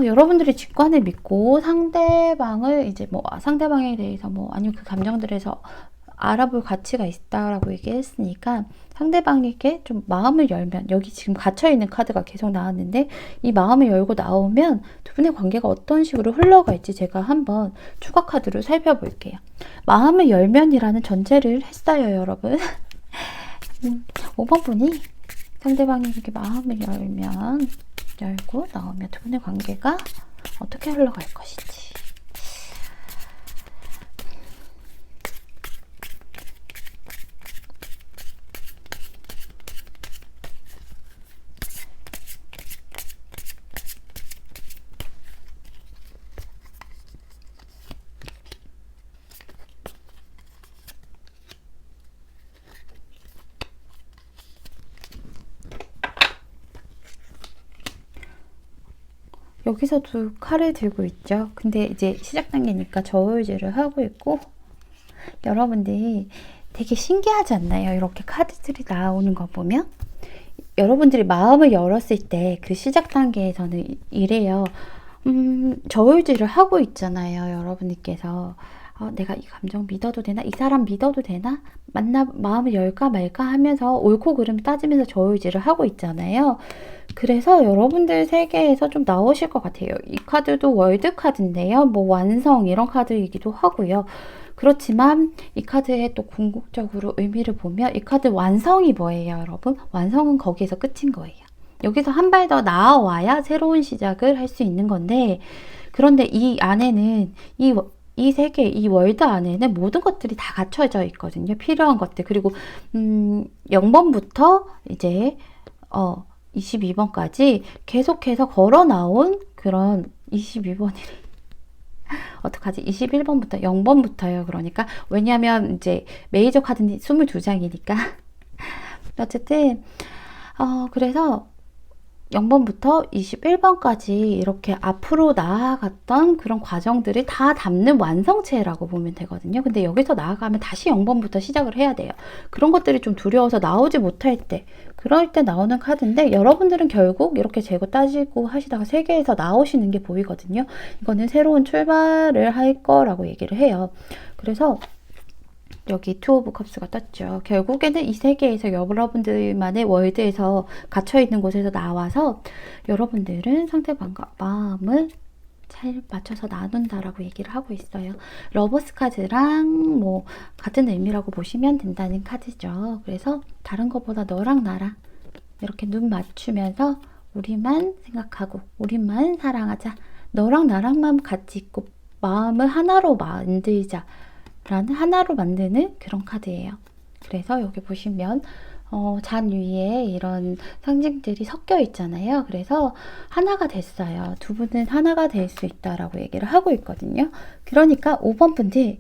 Speaker 1: 여러분들이 직관을 믿고 상대방을 이제 상대방에 대해서 아니면 그 감정들에서 알아볼 가치가 있다라고 얘기했으니까 상대방에게 좀 마음을 열면 여기 지금 갇혀있는 카드가 계속 나왔는데 이 마음을 열고 나오면 두 분의 관계가 어떤 식으로 흘러갈지 제가 한번 추가 카드로 살펴볼게요. 마음을 열면이라는 전제를 했어요, 여러분. 5번 분이 상대방에게 마음을 열고 나오면 두 분의 관계가 어떻게 흘러갈 것인지. 여기서도 칼을 들고 있죠. 근데 이제 시작 단계니까 저울질을 하고 있고 여러분들이 되게 신기하지 않나요? 이렇게 카드들이 나오는 거 보면 여러분들이 마음을 열었을 때 그 시작 단계에서는 이래요. 저울질을 하고 있잖아요. 여러분들께서 내가 이 감정 믿어도 되나? 이 사람 믿어도 되나? 마음을 열까 말까 하면서 옳고 그름 따지면서 저울질을 하고 있잖아요. 그래서 여러분들 세계에서 좀 나오실 것 같아요. 이 카드도 월드 카드인데요. 완성 이런 카드이기도 하고요. 그렇지만 이 카드의 또 궁극적으로 의미를 보면 이 카드 완성이 뭐예요, 여러분? 완성은 거기에서 끝인 거예요. 여기서 한 발 더 나아와야 새로운 시작을 할 수 있는 건데 그런데 이 안에는 이 세계, 이 월드 안에는 모든 것들이 다 갖춰져 있거든요. 필요한 것들. 그리고 0번부터 이제 22번까지 계속해서 걸어 나온 그런 22번이 어떡하지? 21번부터 0번부터요. 그러니까 왜냐하면 이제 메이저 카드는 22장이니까 어쨌든 그래서 0번부터 21번까지 이렇게 앞으로 나아갔던 그런 과정들을 다 담는 완성체라고 보면 되거든요. 근데 여기서 나아가면 다시 0번부터 시작을 해야 돼요. 그런 것들이 좀 두려워서 나오지 못할 때, 그럴 때 나오는 카드인데, 여러분들은 결국 이렇게 재고 따지고 하시다가 세계에서 나오시는 게 보이거든요. 이거는 새로운 출발을 할 거라고 얘기를 해요. 그래서 여기 투 오브 컵스가 떴죠. 결국에는 이 세계에서 여러분들만의 월드에서 갇혀있는 곳에서 나와서 여러분들은 상대방과 마음을 잘 맞춰서 나눈다라고 얘기를 하고 있어요. 러버스 카드랑 뭐 같은 의미라고 보시면 된다는 카드죠. 그래서 다른 것보다 너랑 나랑 이렇게 눈 맞추면서 우리만 생각하고 우리만 사랑하자. 너랑 나랑만 같이 있고 마음을 하나로 만들자. 라는 하나로 만드는 그런 카드예요. 그래서 여기 보시면 잔 위에 이런 상징들이 섞여 있잖아요. 그래서 하나가 됐어요. 두 분은 하나가 될 수 있다라고 얘기를 하고 있거든요. 그러니까 5번 분들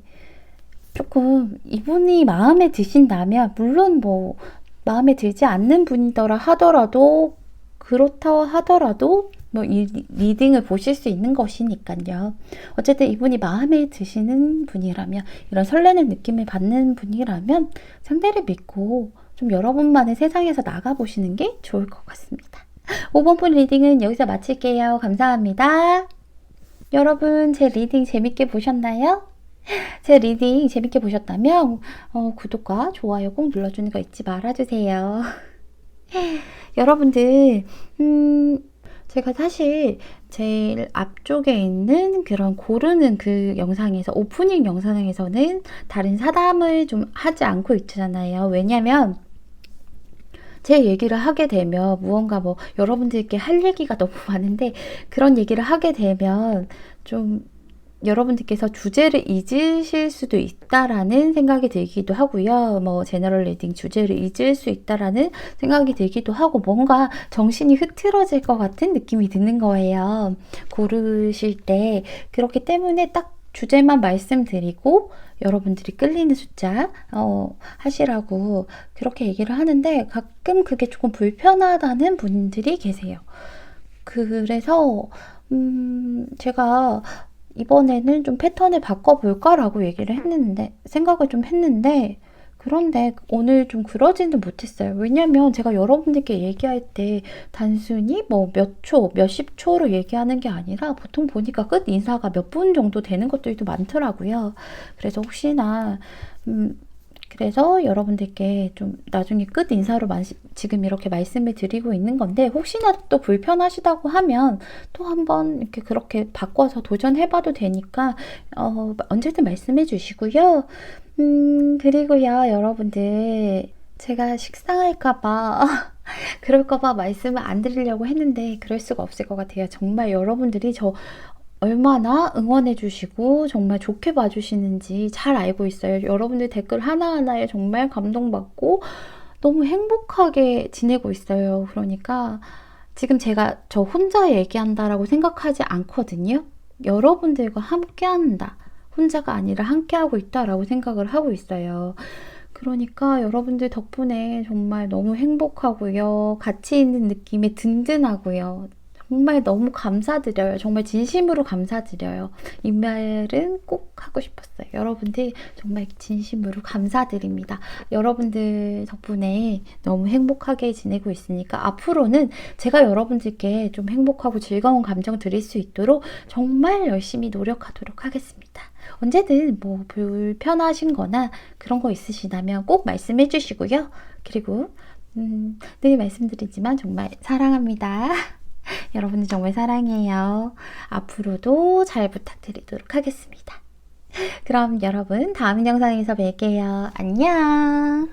Speaker 1: 조금 이분이 마음에 드신다면, 물론 뭐 마음에 들지 않는 분이더라 하더라도, 그렇다 하더라도 뭐 이 리딩을 보실 수 있는 것이니까요. 어쨌든 이분이 마음에 드시는 분이라면, 이런 설레는 느낌을 받는 분이라면 상대를 믿고 좀 여러분만의 세상에서 나가보시는 게 좋을 것 같습니다. 5번 분 리딩은 여기서 마칠게요. 감사합니다. 여러분, 제 리딩 재밌게 보셨나요? 제 리딩 재밌게 보셨다면 구독과 좋아요 꼭 눌러주는 거 잊지 말아주세요. 여러분들 제가 사실 제일 앞쪽에 있는 그런 고르는 그 영상에서, 오프닝 영상에서는 다른 사담을 좀 하지 않고 있잖아요. 왜냐면 제 얘기를 하게 되면 무언가 뭐 여러분들께 할 얘기가 너무 많은데, 그런 얘기를 하게 되면 좀 여러분들께서 주제를 잊으실 수도 있다라는 생각이 들기도 하고요. 뭐 제너럴 리딩 주제를 잊을 수 있다라는 생각이 들기도 하고, 뭔가 정신이 흐트러질 것 같은 느낌이 드는 거예요. 고르실 때. 그렇기 때문에 딱 주제만 말씀드리고 여러분들이 끌리는 숫자 하시라고 그렇게 얘기를 하는데, 가끔 그게 조금 불편하다는 분들이 계세요. 그래서 제가 이번에는 좀 패턴을 바꿔볼까라고 생각을 좀 했는데, 그런데 오늘 좀 그러지는 못했어요. 왜냐면 제가 여러분들께 얘기할 때 단순히 뭐 몇 초, 몇십 초로 얘기하는 게 아니라 보통 보니까 끝 인사가 몇 분 정도 되는 것들도 많더라고요. 그래서 혹시나 그래서 여러분들께 좀 나중에 끝 인사로 지금 이렇게 말씀을 드리고 있는 건데, 혹시나 또 불편하시다고 하면 또 한번 이렇게 그렇게 바꿔서 도전해봐도 되니까 언제든 말씀해 주시고요. 그리고요, 여러분들, 제가 식상할까봐 그럴까봐 말씀을 안 드리려고 했는데 그럴 수가 없을 것 같아요. 정말 여러분들이 저 얼마나 응원해 주시고 정말 좋게 봐주시는지 잘 알고 있어요. 여러분들 댓글 하나하나에 정말 감동받고 너무 행복하게 지내고 있어요. 그러니까 지금 제가 저 혼자 얘기한다라고 생각하지 않거든요. 여러분들과 함께 한다. 혼자가 아니라 함께 하고 있다라고 생각을 하고 있어요. 그러니까 여러분들 덕분에 정말 너무 행복하고요. 같이 있는 느낌에 든든하고요. 정말 너무 감사드려요. 정말 진심으로 감사드려요. 이 말은 꼭 하고 싶었어요. 여러분들 정말 진심으로 감사드립니다. 여러분들 덕분에 너무 행복하게 지내고 있으니까 앞으로는 제가 여러분들께 좀 행복하고 즐거운 감정 드릴 수 있도록 정말 열심히 노력하도록 하겠습니다. 언제든 뭐 불편하신 거나 그런 거 있으시다면 꼭 말씀해 주시고요. 그리고 늘 말씀드리지만 정말 사랑합니다. 여러분들 정말 사랑해요. 앞으로도 잘 부탁드리도록 하겠습니다. 그럼 여러분 다음 영상에서 뵐게요. 안녕.